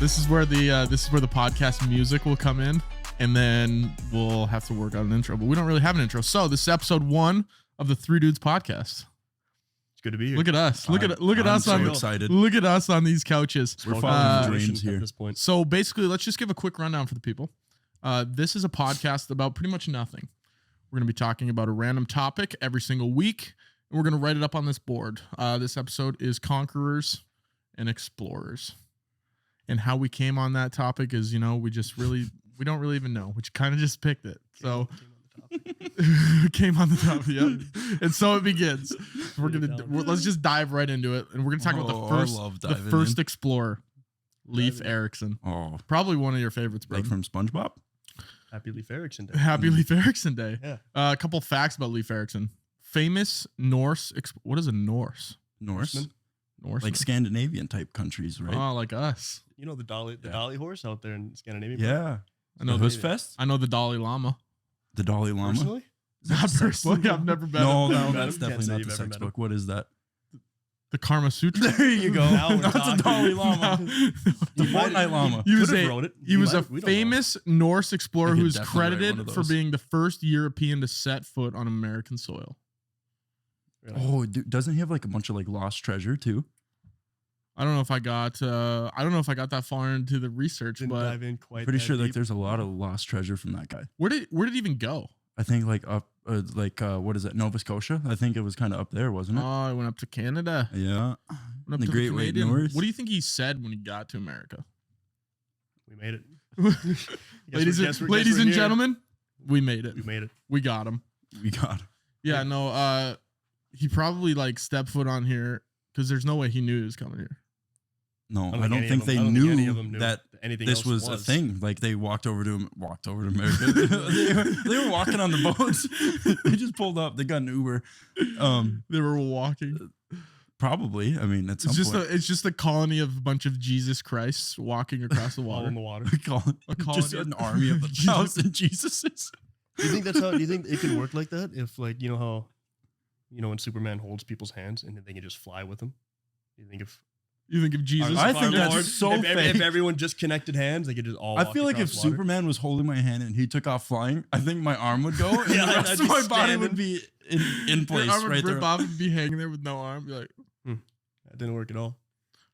This is where the podcast music will come in, and then we'll have to work out an intro. But we don't really have an intro. So this is episode 1 of the Three Dudes podcast. It's good to be here. Look at us. Look at us. I'm so excited. Look at us on these couches. We're following dreams here at this point. So basically, let's just give a quick rundown for the people. This is a podcast about pretty much nothing. We're going to be talking about a random topic every single week, and we're going to write it up on this board. This episode is Conquerors and Explorers. And how we came on that topic is, we don't really even know. We kind of just picked it. So came on the topic, yeah. And so it begins. Let's just dive right into it, and we're gonna talk about the first explorer, Leif Eriksen. Oh, probably one of your favorites, bro. Like from SpongeBob. Happy Leif Eriksen Day. Happy Leif Eriksen Day. Yeah. A couple facts about Leif Eriksen. Famous Norse. What is a Norse? Norse, Norse, like Scandinavian type countries, right? Oh, like us. You know the Dolly horse out there in Scandinavia? Yeah. I know the Husfest. I know the Dalai Lama. The Dalai Lama. Personally? Not personally. I've never met him. No, that's Can't definitely say not you've the ever sex met book. What is that? The Karma Sutra. There you go. Now we're That's a talking. Dalai Lama. The Fortnite Lama. He was Could've wrote it. He was a We don't know. famous Norse explorer I could who is definitely write one credited of for those. being the first European to set foot on American soil. Really? Oh, dude, doesn't he have like a bunch of like lost treasure too? I don't know if I got that far into the research, Didn't but dive in quite Pretty that sure like deep. there's a lot of lost treasure from that guy. where did it even go? I think like up what is it, Nova Scotia? I think it was kind of up there, wasn't it? Oh, I went up to Canada. Yeah. Went up The to Great White Canadian. North. What do you think he said when he got to America? We made it. Ladies and gentlemen, we made it. We made it. We got him. We got him. Yeah, no, he probably like stepped foot on here because there's no way he knew he was coming here. No, I I don't don't think think they any of knew them knew that anything this else was a thing. Like they walked over to America. they were walking on the boats. They just pulled up. They got an Uber. They were walking. Probably. I mean, at some point. It's just a colony of a bunch of Jesus Christs walking across the All water. in the water. We call it A colony just of- an army of 1,000 Jesuses. Do you think that's how? Do you think it can work like that? If like how, when Superman holds people's hands and they can just fly with them? Do you think if Jesus? I think that's so if fake. everyone just connected hands, they could just all. I walk feel like if across water? Superman was holding my hand and he took off flying, I think my arm would go and Yeah, the I'd rest be of my body standing. would be in place Your arm would right rip there. off and be hanging there with no arm. Be like, that didn't work at all.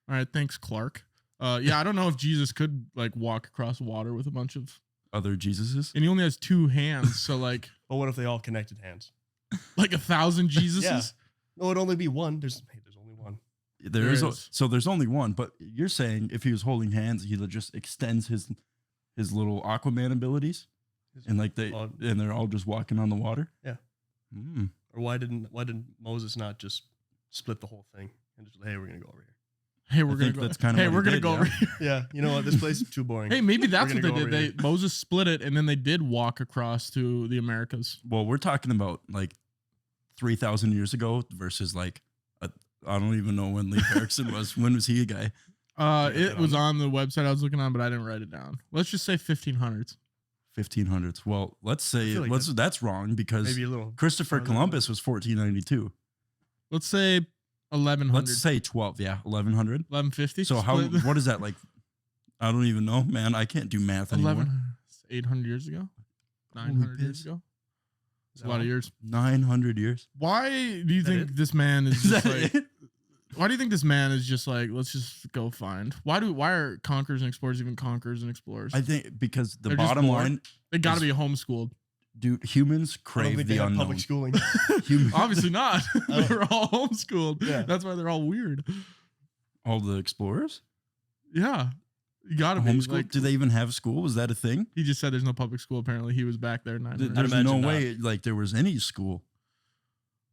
all right, thanks, Clark. Yeah, I don't know if Jesus could like walk across water with a bunch of, Other Jesuses. and he only has 2 hands, so like But what if they all connected hands? 1,000 Jesuses. Yeah. No, it'd only be one. There's only one. There is. is. So there's only one, but you're saying if he was holding hands, he just extends his little Aquaman abilities, and like and they're all just walking on the water. Yeah. Mm. Or why didn't Moses not just split the whole thing and just hey, we're gonna go over here? Hey, we're I gonna think go. that's kinda Hey, what we're he gonna did, go yeah. over here. Yeah, you know what? This place is too boring. Hey, maybe that's We're what they gonna did. go over here. Moses split it, and then they did walk across to the Americas. Well, we're talking about like 3,000 years ago versus like I don't even know when Leif Eriksen was. When was he a guy? It was on the website I was looking on, but I didn't write it down. Let's just say 1500s. 1500s. Well, let's say I feel like that's wrong because Maybe a little. Christopher farther Columbus was 1492. Let's say 1100. Let's say 12. Yeah, 1100. 1150. So what is that like? I don't even know, man. I can't do math anymore. 800 years ago? 900 years piss. ago? It's Is a that lot of all? years. 900 years. Why do you Is that think it? this man is Is just that like... it? Why do you think this man is just like, let's just go find? Why are Conquerors and Explorers even Conquerors and Explorers? I think because the They're just bottom bored. line, They got to is- be homeschooled. dude, humans I don't crave think the they have unknown. public schooling. Obviously not. Oh. They're all homeschooled. Yeah. That's why they're all weird. All the explorers? Yeah. You got to be. Homeschool? Like, Do they even have school? Was that a thing? he just said there's no public school. Apparently, he was back there. 900. There's no imagine not. way like there was any school.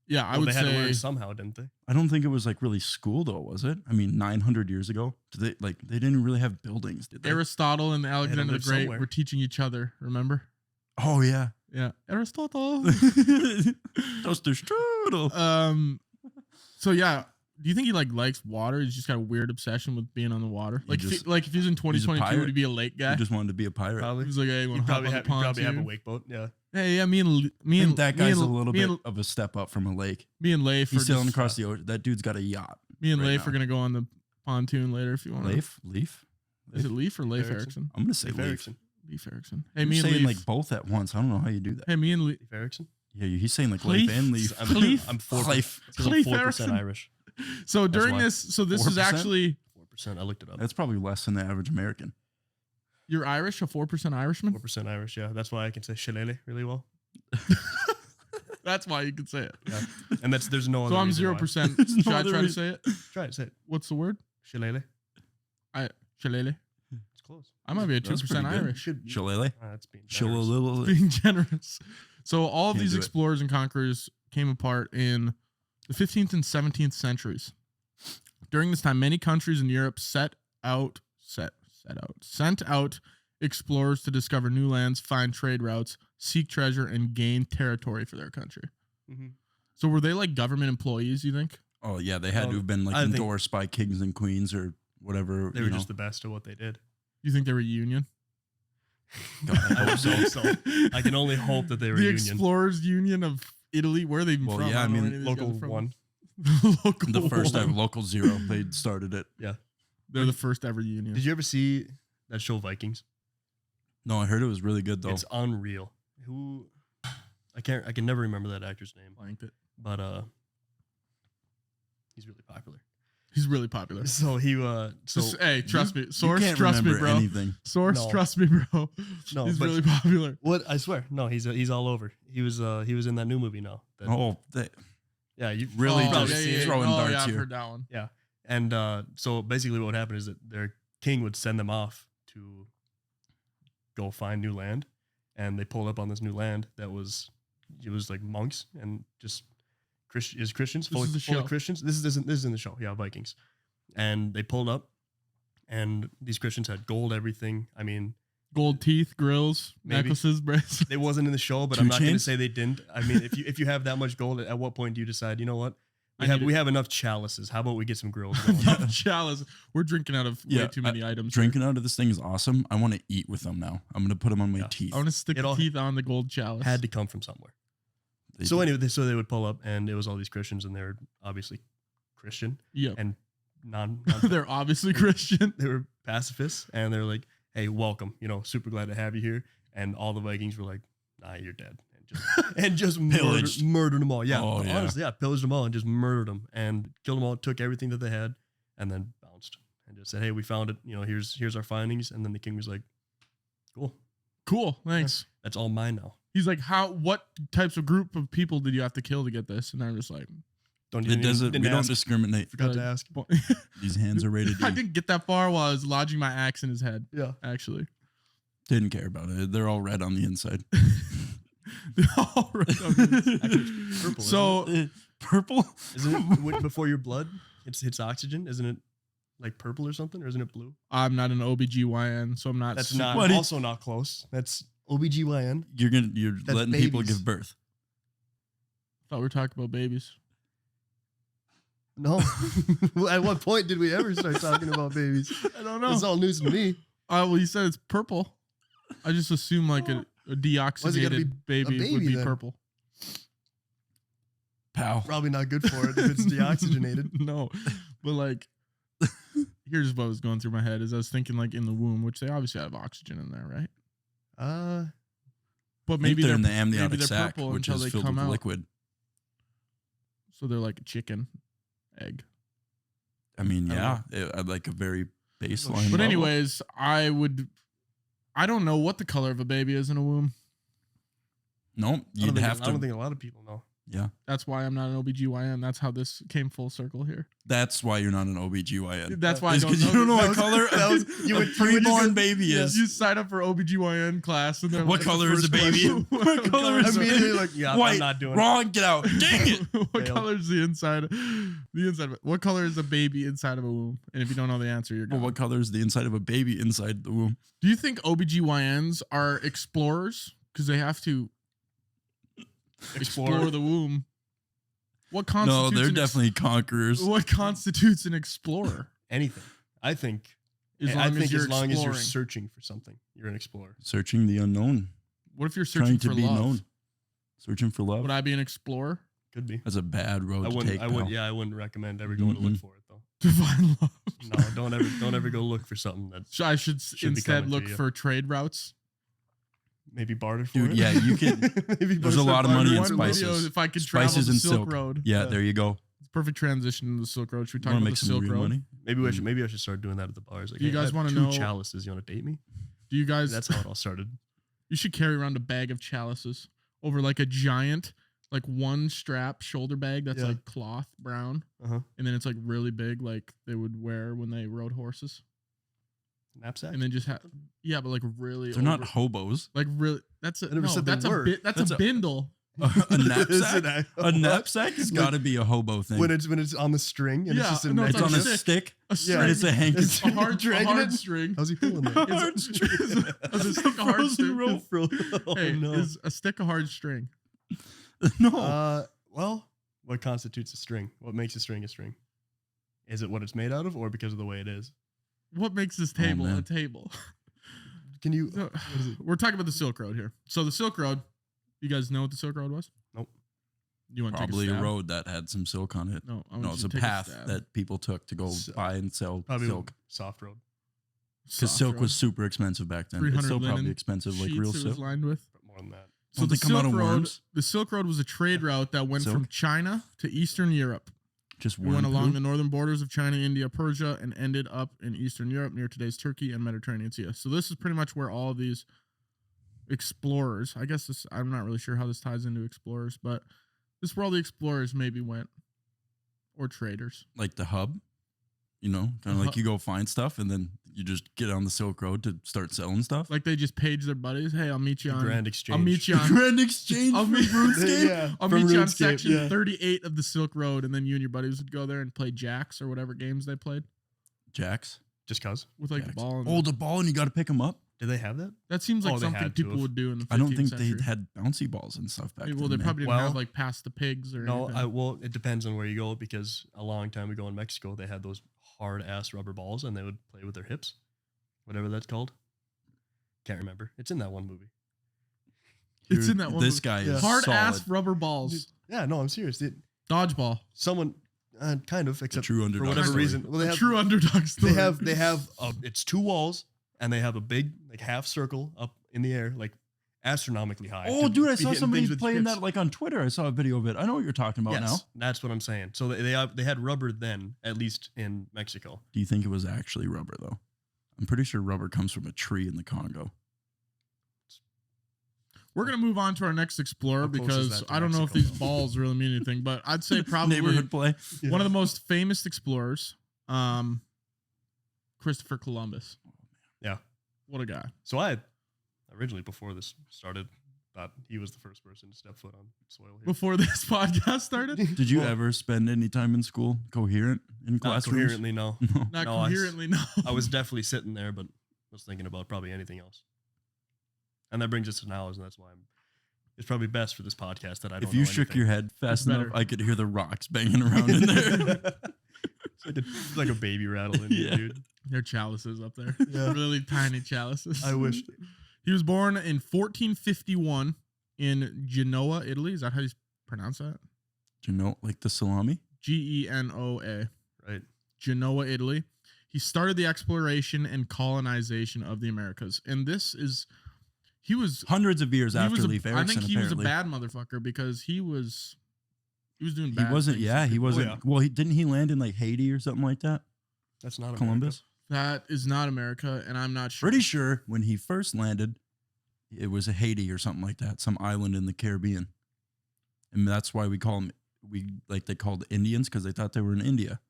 Yeah, I Well, would they had to learn say. somehow, didn't they? I don't think it was like really school though, was it? I mean, 900 years ago, they didn't really have buildings, did they? Aristotle and Alexander the live Great somewhere. were teaching each other. Remember? Oh yeah, Yeah, Aristotle. toaster strudel. So yeah, do you think he likes water? He's just got a weird obsession with being on the water. Like, if he was in 2022, pirate. would he be a lake guy? He just wanted to be a pirate. Probably. He was like, hey, you You want to hop probably on have, the you probably have a pontoon? wake boat. Yeah. Hey, yeah, me I and think that guy's a and- little me bit and- of a step up from a lake. Me and Leif He's are sailing just- across the ocean. That dude's got a yacht. Me and right Leif now. are gonna go on the pontoon later if you want. Leif? Is it Leif or Leif Eriksen? Eriksen? I'm gonna say Leif Leif. Eriksen. Leif Eriksen. Hey, You're me and saying Leif. like both at once. I don't know how you do that. Hey, me and Leif. Leif Eriksen. Yeah, he's saying like Leif? Leif and Leif. I'm, Leif? I'm 4%. Leif. I'm Leif 4% Eriksen. Irish. So during why. this, so this is 4%? actually 4%. I looked it up. That's probably less than the average American. you're Irish, a 4% Irishman. 4% Irish. Yeah, that's why I can say shillelagh really well. That's why you can say it. Yeah, and there's no other. So I'm reason why. 0%. There's no Should I other try to reason. say it? Try it. Say it. What's the word? Shillelagh. Shillelagh. It's close. I might be a That's 2% pretty good. Irish. Shillelagh. That's being generous. Shillelagh. Being generous. So all of Can't these do it. explorers and conquerors came apart in the 15th and 17th centuries. During this time, many countries in Europe sent out explorers to discover new lands, find trade routes, seek treasure, and gain territory for their country. Mhm. So were they like government employees, you think? Oh yeah, they had to have been like I think- endorsed by kings and queens or whatever. They you were know. just the best at what they did. You think they were union? God, I I hope hope so. so. I can only hope that they were The union. Explorers Union of Italy. Where are they even Well, from? yeah, I don't know mean, where any of these guys Local are from. one. Local The first one. ever local zero. They started it. They're the first ever union. Did you ever see that show Vikings? No, I heard it was really good though. It's unreal. Who? I can never remember that actor's name, Blanked it. but he's really popular. He's really popular. So he Hey, trust me. You Source, can't trust me, remember bro. anything. Source, No. trust me, bro. No, He's but- really popular. what? I swear, no, he's all over. He was in that new movie now. That- Oh, yeah, you Really you've probably just seen it. throwing oh, darts yeah, I've here. heard that one. And so basically, what would happen is that their king would send them off to go find new land, and they pulled up on this new land that was like monks and just Christians, This is the full show. of Christians. This is in the show, yeah, Vikings, and they pulled up, and these Christians had gold, everything. I mean, Gold teeth, grills, Maybe. necklaces, bracelets. they wasn't in the show, but Two I'm not going to chains? say they didn't. I mean, if you have that much gold, at what point do you decide, you know what? We have enough chalices. How about we get some grills going? Enough chalice. We're drinking out of way Yeah, too many items. Drinking out of this thing is awesome. I want to eat with them now. I'm gonna put them on my Yeah. teeth. I want to stick It the all teeth on the gold chalice. Had to come from somewhere. They So do. anyway, so they would pull up, and it was all these Christians, and they're obviously Christian Yep. and non They're obviously Christian. they were pacifists, and they're like, "Hey, welcome! Super glad to have you here." And all the Vikings were like, "Nah, you're dead," and just Pillaged. murdered them all. Yeah, Oh, yeah. honestly, yeah, pillaged them all and just murdered them and killed them all. Took everything that they had, and then bounced and just said, "Hey, we found it. Here's our findings." And then the king was like, "Cool, Cool. Thanks. that's all mine now." He's like, what types of group of people did you have to kill to get this? And I'm just like, It doesn't. We don't ask. discriminate. Forgot to like, ask. These hands are rated I E. didn't get that far while I was lodging my axe in his head, Yeah. actually. Didn't care about it. They're all red on the inside. All right, okay. Actually, it's purple, So, Purple. Isn't it before your blood hits oxygen? Isn't it like purple or something? Or isn't it blue? I'm not an OBGYN, so I'm not. That's super- not What? also not close. That's OBGYN. You're That's letting people babies. give birth. thought we were talking about babies. No. At what point did we ever start talking about babies? I don't know. It's all news to me. Well, you said it's purple. I just assume like a deoxygenated baby, would baby be then? purple. Pow. Probably not good for it if it's deoxygenated. No, but like, here's what was going through my head: is I was thinking like in the womb, which they obviously have oxygen in there, right? But maybe they're in the maybe amniotic they're sac, purple which until is they filled come with out. liquid. So they're like a chicken egg. I mean, I yeah, don't like a very baseline. But level. anyways, I don't know what the color of a baby is in a womb. no, you'd have I don't to. think a lot of people know. Yeah, That's why I'm not an OBGYN. That's how this came full circle here. that's why you're not an OBGYN. That's why I It's don't 'cause know. you don't know That what was- color that was- a you would just preborn go- baby Yeah, is. you sign up for OBGYN class and they're What like, color is the a baby? first question. What color is a Immediately baby? like, yeah, White. I'm not doing it. Wrong. Get out. Dang it. What Failed. color is the inside? The inside. What color is a baby inside of a womb? And if you don't know the answer, you're Well, gone. what color is the inside of a baby inside the womb? Do you think OBGYNs are explorers because they have to explore the womb? What No, constitutes? they're an definitely conquerors. What constitutes an explorer? Anything. I think. As long I as think you're as long as you're exploring. searching for something, you're an explorer. Searching the unknown. What if you're Trying searching to for be love? known. Searching for love. Would I be an explorer? Could be. That's a bad road I to wouldn't. take. I wouldn't. pal. Yeah, I wouldn't recommend ever going to look Mm-mm. for it though. To find love. No, don't ever go look for something that So I should be instead coming to look you. for trade routes. maybe barter for Dude, it. yeah, you can. Maybe There's a start lot of money in bartering One for video, spices. if I could Spices travel the and Silk silk. Road. Yeah, Yeah. there you go. Perfect transition to the Silk Road. Should we talk Want to about make the some Silk green Road? money? Maybe I should start doing that at the bars. Like, Do you hey, I guys have wanna 2 know- chalices? You want to date me? Do you guys? That's how it all started. You should carry around a bag of chalices over like a giant, like one strap shoulder bag that's Yeah. like cloth brown, Uh-huh. and then it's like really big, like they would wear when they rode horses, Knapsack. and then just have but like really. They're not over- hobos. like really. That's a I never no. said they That's a were. bit. That's a bindle. A knapsack. Is it A knapsack has got to be a hobo thing. when it's on the string and Yeah, it's just a no, it's it's on a stick. stick. A string. And it's a handkerchief. a hard, a Dragging hard it? string. How's he pulling that? Hard string. Is a stick a hard Frozen string? rope. Oh, Hey, no. is a stick a hard string? No. Well, what constitutes a string? What makes a string a string? Is it what it's made out of, or because of the way it is? What makes this table a man. table? Can you? So, we're talking about the Silk Road here. So the Silk Road, you guys know what the Silk Road was? Nope. You want to Probably take a stab? road that had some silk on it. No, I want No, you it's to a take path stab. that people took to go So- buy and sell Probably silk. soft road, Because Soft silk road. was super expensive back then. It's 300 still probably linen expensive, like sheets real it was silk. lined with. but more than that. So Don't the they come out Silk of Road, worms? the Silk Road was a trade route that went from Silk? China to Eastern Europe. Just It worm went along poo? the northern borders of China, India, Persia, and ended up in Eastern Europe near today's Turkey and Mediterranean Sea. So this is pretty much where all of these explorers, I guess this, I'm not really sure how this ties into explorers, but this is where all the explorers maybe went, or traders. Like the hub, you know, kind of like you go find stuff and then you just get on the Silk Road to start selling stuff. Like they just page their buddies. Hey, I'll meet you The on. Grand Exchange. I'll meet you on. Grand exchange I'll for meet- RuneScape? Yeah, I'll from meet you on RuneScape, section yeah. 38 of the Silk Road, and then you and your buddies would go there and play jacks or whatever games they played Jacks. Just cause. with like the Jacks. ball. And Oh, the ball and you got to pick them up? Did they have that? that seems like Oh, they something had to people have. would do in the 15th I don't think century. they had bouncy balls and stuff back then. Well, they man. probably didn't Well, have like Pass the Pigs or No, anything. it depends on where you go, because a long time ago in Mexico they had those hard ass rubber balls and they would play with their hips, whatever that's called. Can't remember. It's in that one movie. It's Dude, in that one. This movie. guy Yeah. is Hard solid. ass rubber balls. Yeah, no, I'm serious. Dodgeball. Someone kind of, The except true for underdog. whatever story. reason. Well, they A have true underdog story. they have it's 2 walls and they have a big like half circle up in the air, like astronomically high. Oh, to dude, I be saw hitting somebody things with playing hips. that like on Twitter. I saw a video of it. I know what you're talking about now. Yes, that's what I'm saying. So they had rubber then, at least in Mexico. Do you think it was actually rubber though? I'm pretty sure rubber comes from a tree in the Congo. We're gonna move on to our next explorer How close is because that to I don't know if Mexico, these though? balls really mean anything, but I'd say probably Neighborhood play. one of the most famous explorers, Christopher Columbus. Yeah. What a guy. So I originally, before this started, thought he was the first person to step foot on soil here. Before this podcast started, Did you Well, ever spend any time in school coherent in Not classrooms? coherently, no. No. not No, I s- coherently, no. I was definitely sitting there, but was thinking about probably anything else. And that brings us to now, and that's why it's probably best for this podcast that I don't If you know shook anything. your head fast enough, better. I could hear the rocks banging around in there. It's like a baby rattle in Yeah. you, dude. There are chalices up there. Yeah. Really tiny chalices. I wish. He was born in 1451 in Genoa, Italy. Is that how you pronounce that? Do you know, like the salami? Genoa. Right. Genoa, Italy. He started the exploration and colonization of the Americas. And he was Hundreds of years after Leif Eriksen, I think he apparently. was a bad motherfucker because he was doing bad. He wasn't, things. yeah, he wasn't. yeah. Well, didn't he land in like Haiti or something like that? That's not Columbus? That is not America, and I'm not sure. Pretty sure when he first landed, it was a Haiti or something like that, some island in the Caribbean. And that's why we call them, they called Indians because they thought they were in India.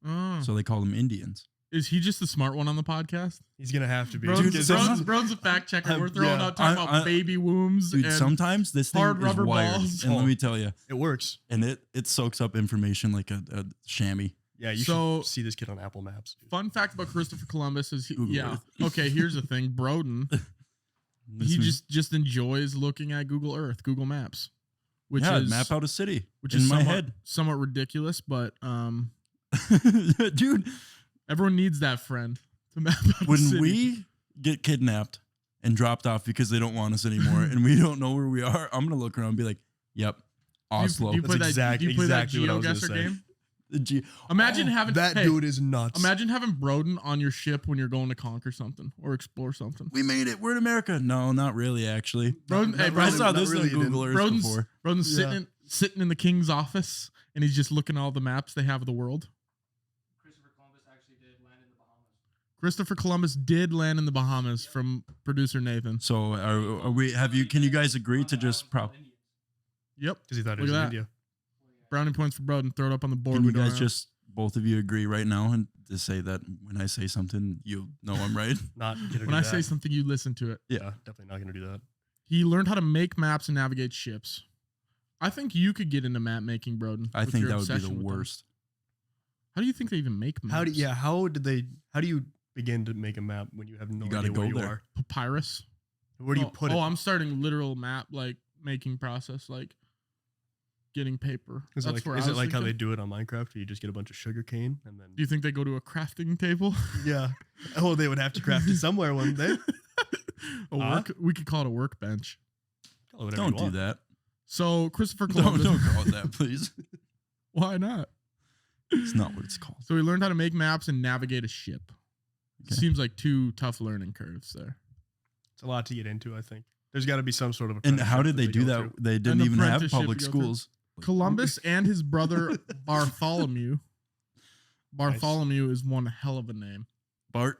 Oh. So they call them Indians. Is he just the smart one on the podcast? He's gonna have to be. Broden's, Dude, Broden's a fact checker. We're throwing yeah. out talking about baby wombs Dude, and sometimes this thing hard is rubber wired. balls. And Oh. let me tell you, It works. and it soaks up information like a chamois. Yeah, you So- should see this kid on Apple Maps. Dude. fun fact about Christopher Columbus is Google yeah. it. Okay, here's the thing. Broden, he just enjoys looking at Google Earth, Google Maps, which is map out a city which in is my somewhat, head. somewhat ridiculous, but Dude, everyone needs that friend to map out a when city. we get kidnapped and dropped off because they don't want us anymore and we don't know where we are, I'm gonna look around and be like, "Yep, Oslo." Do you play That's that exactly what I was gonna GeoGuessr say. game? Imagine having that hey, dude is nuts. Imagine having Broden on your ship when you're going to conquer something or explore something. We made it. We're in America. No, not really. Actually, Broden, hey, I saw Broden, this really on Google Earth before. Broden's Yeah. sitting in the king's office, and he's just looking at all the maps they have of the world. Christopher Columbus did land in the Bahamas from producer Nathan. So are we? Have you? Can you guys agree to just Yep. Because he thought it Look was at in that. India. Brownie points for Broden. Throw it up on the board. Can you We don't guys have. just both of you agree right now and to say that when I say something, you know I'm right? Not gonna do When I that. say something, you listen to it. Yeah, definitely not gonna do that. He learned how to make maps and navigate ships. I think you could get into map making, Broden. I with think your that would be the obsession with them. worst. How do you think they even make maps? How do you begin to make a map when you have no You gotta idea where go you there. are? Papyrus? Where do you put it? Oh, I'm starting literal map like making process, like getting paper. Is That's it where like, I is it was like how they thinking. do it on Minecraft? Where you just get a bunch of sugar cane and then Do you think they go to a crafting table? yeah. Oh, they would have to craft it somewhere, wouldn't they? We could call it a workbench. Call it whatever Don't you do want. that. So Christopher Don't Columbus. call it that, please. Why not? It's not what it's called. So he learned how to make maps and navigate a ship. Okay. Seems like two tough learning curves there. It's a lot to get into. I think there's got to be some sort of. And how apprenticeship did they do go that? through. They didn't even have apprenticeship public you go through. schools. Columbus and his brother Bartholomew. Bartholomew is one hell of a name. Bart.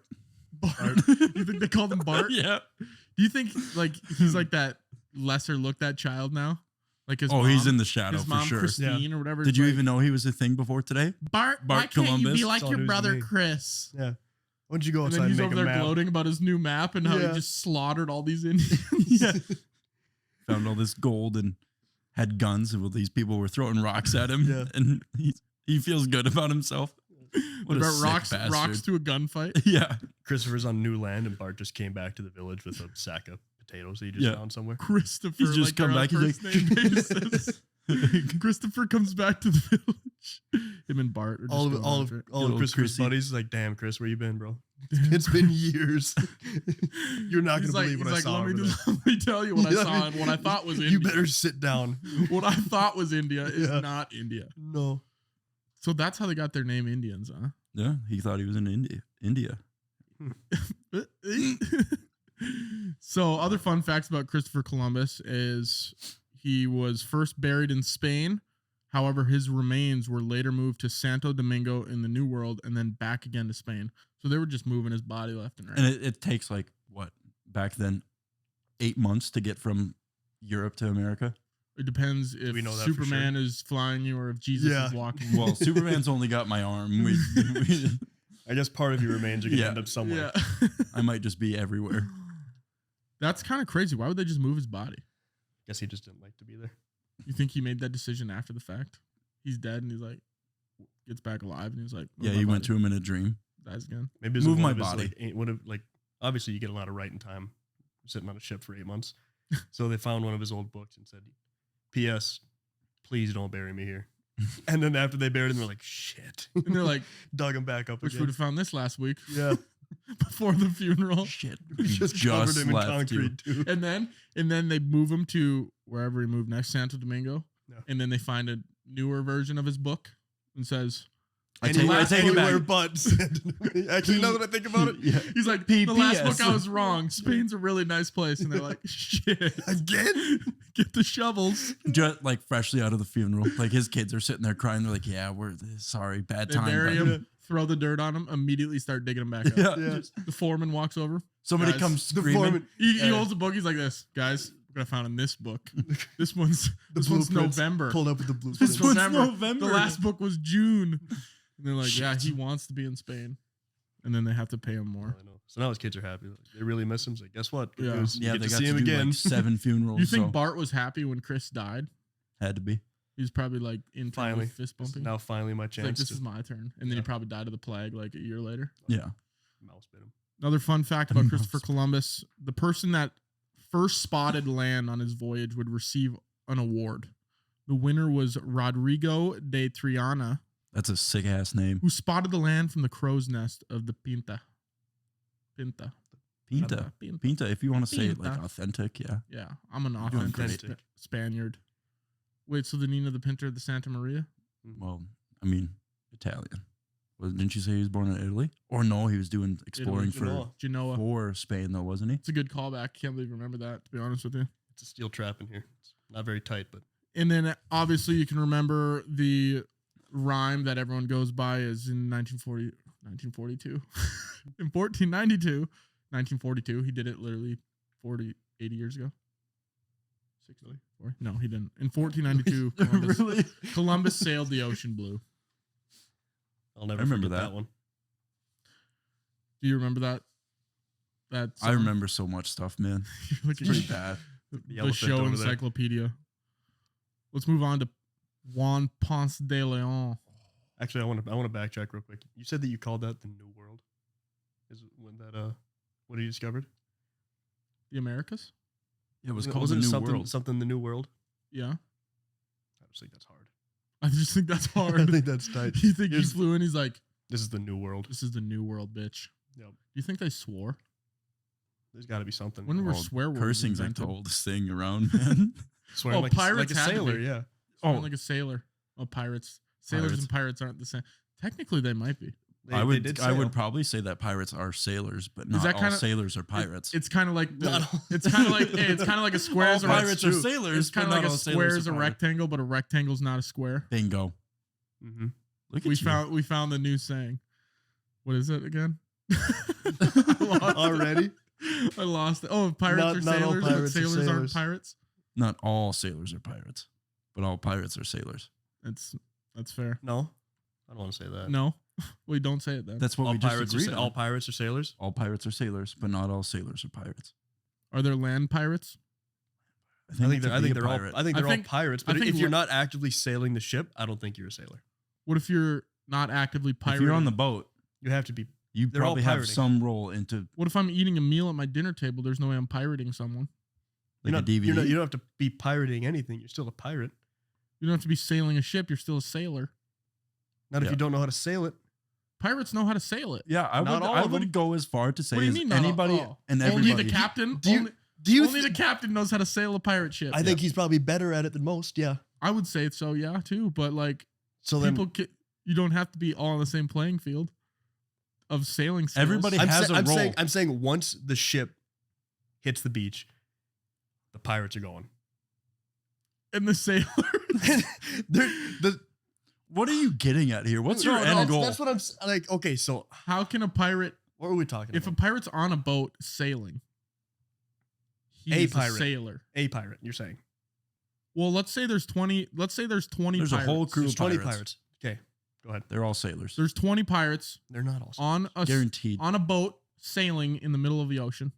Bart. You think they called him Bart? Yeah. Do you think like he's like that lesser looked at child now? Like his mom, He's in the shadow his for mom sure. Christine or whatever. Did is you like, even know he was a thing before today? Bart, why Bart can't you Columbus? be like It's all your news to brother me. Chris? Yeah. Why don't you go And outside then and he's make over a there map? gloating about his new map and how Yeah. he just slaughtered all these Indians. Yeah. Found all this gold and had guns, and well, these people were throwing rocks at him. Yeah. And he feels good about himself. What a About sick rocks bastard. to a gunfight. Yeah. Christopher's on new land, and Bart just came back to the village with a sack of potatoes that he just Yeah. found somewhere. Christopher. He's just like come they're on back, he's first name basis. Christopher comes back to the village. Him and Bart are just All going of after it. all of old Christopher's Chrissy. buddies like, damn, Chris, where you been, bro? Damn. It's been years. You're not He's gonna like, believe what I saw. let, over me, there." let me tell you what I Yeah, saw and what I thought was India. You better sit down. What I thought was India is Yeah. not India. No. So that's how they got their name Indians, huh? Yeah. He thought he was in India. So other fun facts about Christopher Columbus is he was first buried in Spain. However, his remains were later moved to Santo Domingo in the New World and then back again to Spain. So they were just moving his body left and right. And it takes like, what, back then, 8 months to get from Europe to America? It depends if We know that for Superman is flying you or if Jesus Yeah. is walking. Well, Superman's only got my arm. I guess part of your remains are gonna Yeah. end up somewhere. Yeah. I might just be everywhere. That's kind of crazy. Why would they just move his body? Guess he just didn't like to be there. You think he made that decision after the fact? He's dead and he's like, gets back alive and he's like, Yeah, he went to him in a dream. dies again. Maybe it's Move one my of his, body. Like, one of like obviously you get a lot of writing time sitting on a ship for 8 months. So they found one of his old books and said, "P.S. Please don't bury me here." And then after they buried him, they're like, "Shit!" And they're like, dug him back up wish we'd again. have found this last week Yeah, before the funeral. Shit. we just covered him in concrete too. And then they move him to wherever he moved next, Santo Domingo. Yeah. And then they find a newer version of his book and says, I take it Anywhere back. but actually, now that I think about it, Yeah. he's like, the last PPS. book I was wrong. Spain's a really nice place. And they're like, shit, again. get the shovels. Just like freshly out of the funeral. Like his kids are sitting there crying. They're like, yeah, we're sorry, bad They time. bury but- him, throw the dirt on him, immediately start digging him back up. Yeah. Yeah. The foreman walks over. Somebody Guys, comes The screaming. foreman, He Hey. holds a book. He's like this, guys. We're gonna find in this book. This one's the this one's blueprints November. pulled up with the This blueprints. one's one's November. November. The last book was June. And they're like, yeah, Shit. he wants to be in Spain. And then they have to pay him more. I know. So now his kids are happy. Like, they really miss him. So guess what? Good Yeah. news. You Yeah, get they to got see to him do again. like 7 funerals. You think so Bart was happy when Chris died? had to be. He was probably like in Finally. fist This is bumping. now finally my It's chance. like, this to is my turn. And then he Yeah. probably died of the plague like a year later. Yeah. mouse bit him. Another fun fact about Christopher Columbus, the person that first spotted land on his voyage would receive an award. The winner was Rodrigo de Triana, That's a sick ass name. who spotted the land from the crow's nest of the Pinta. Pinta. Pinta. Pinta. Pinta, if you want to say it like Pinta. authentic, yeah. Yeah, I'm an doing authentic great. Spaniard. Wait, so the Nina the Pinta of the Santa Maria? Well, I mean, Italian. Well, didn't you say he was born in Italy? Or no, he was doing exploring Genoa. for Spain, though, wasn't he? It's a good callback. Can't believe you remember that, to be honest with you. It's a steel trap in here. It's not very tight, but. And then obviously you can remember the rhyme that everyone goes by is in 1942. In 1942. He did it literally 80 years ago. 60? 40? No, he didn't. In 1492, Columbus sailed the ocean blue. I'll never remember forget that one. Do you remember that? I remember so much stuff, man. Look It's pretty bad. The show encyclopedia. Let's move on to Juan Ponce de Leon. Actually, I want to backtrack real quick. You said that you called that the New World. Is when that what he discovered? The Americas? It was called the New World. Something the New World. Yeah. I just think that's hard. I just think that's hard. I think that's tight. You think he flew in? He's like, this is the New World. This is the New World, bitch. Yep. Do you think they swore? There's got to be something. When were swear words cursing's like invented? the oldest thing around, man. Swearing like pirates a had to sailor, be. yeah. Swearing like a sailor. Oh, pirates. Sailors and pirates aren't the same. Technically, they might be. I would probably say that pirates are sailors, but not all sailors are pirates. It's kind of like it's kind of like a square. All pirates are sailors. It's kind of like a square is a rectangle, but a rectangle's not a square. Bingo. Mm-hmm. Look at we found the new saying. What is it again? Already? I lost it. Oh, pirates are sailors, but sailors aren't pirates. Not all sailors are pirates, but all pirates are sailors. That's fair. No, I don't want to say that. No, we don't say it then. That's what we just agreed on. All pirates are sailors. All pirates are sailors, but not all sailors are pirates. Are there land pirates? I think they're all pirates. But if you're not actively sailing the ship, I don't think you're a sailor. What if you're not actively pirating? If you're on the boat, you have to be. You probably have some role into. What if I'm eating a meal at my dinner table? There's no way I'm pirating someone. Like a DVD. You don't have to be pirating anything. You're still a pirate. You don't have to be sailing a ship. You're still a sailor. Not if you don't know how to sail it. Pirates know how to sail it. Yeah, I would go as far to say as anybody and everybody. Only the captain. Only the captain knows how to sail a pirate ship. I think he's probably better at it than most. Yeah, I would say so. Yeah, too. But like, so you don't have to be all on the same playing field of sailing skills. Everybody has a role. I'm saying once the ship hits the beach, the pirates are going. And the sailors. What are you getting at here? What's your end goal? That's what I'm like. Okay, so how can a pirate? What are we talking about? If a pirate's on a boat sailing, he's a sailor. A pirate, you're saying? Well, let's say there's 20. Let's say there's 20. There's pirates. A whole crew of 20 pirates. Okay, go ahead. They're all sailors. There's 20 pirates. They're not all sailors. Guaranteed on a boat sailing in the middle of the ocean.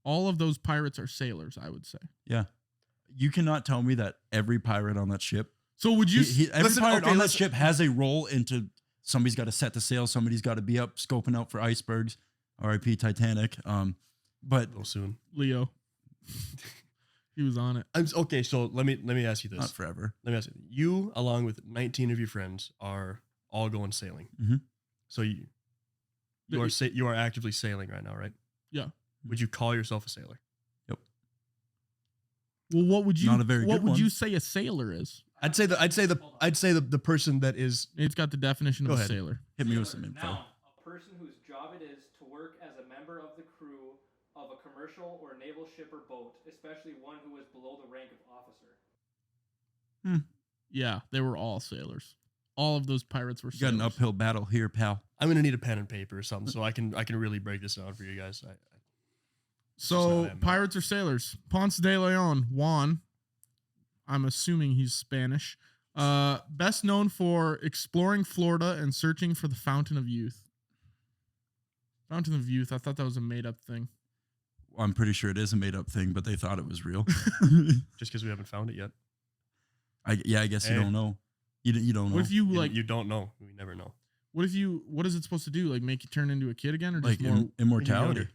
All of those pirates are sailors, I would say. Yeah, you cannot tell me that every pirate on that ship. So would you? Every pirate on that ship has a role into. Somebody's got to set the sail. Somebody's got to be up scoping out for icebergs. R.I.P. Titanic. But soon, Leo. He was on it. Okay, so let me ask you this. Not forever. Let me ask you. You, along with 19 of your friends, are all going sailing. Mm-hmm. So you are actively sailing right now, right? Yeah. Would you call yourself a sailor? Yep. Well, what would you? Not a very what good would one. you say a sailor is? I'd say the person that is. It's got the definition of a sailor. Hit me with some info. Now, a person whose job it is to work as a member of the crew of a commercial or naval ship or boat, especially one who is below the rank of officer. Yeah, they were all sailors. All of those pirates were You sailors. got an uphill battle here, pal. I'm gonna need a pen and paper or something so I can really break this down for you guys. So pirates are sailors. Ponce de Leon, Juan. I'm assuming he's Spanish. Best known for exploring Florida and searching for the Fountain of Youth. Fountain of Youth. I thought that was a made-up thing. Well, I'm pretty sure it is a made-up thing, but they thought it was real. Just because we haven't found it yet. I guess you don't know. You don't know. What if you you don't know? We never know. What is it supposed to do? Like make you turn into a kid again, or just like more immortality?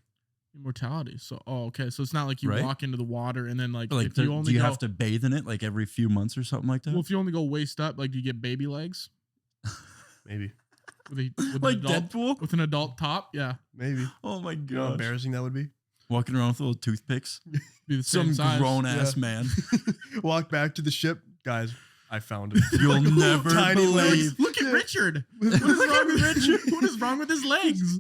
Immortality. So, okay. So it's not like you walk into the water and then like if you only have to bathe in it like every few months or something like that? Well, if you only go waist up, like do you get baby legs? Maybe. With like Deadpool with an adult top, yeah. Maybe. Oh my god! You know how embarrassing that would be. Walking around with little toothpicks. Be the Some same size. grown ass man. Walk back to the ship, guys. I found it. You'll never Tiny believe. Look at Richard. What is wrong with Richard? What is wrong with his legs?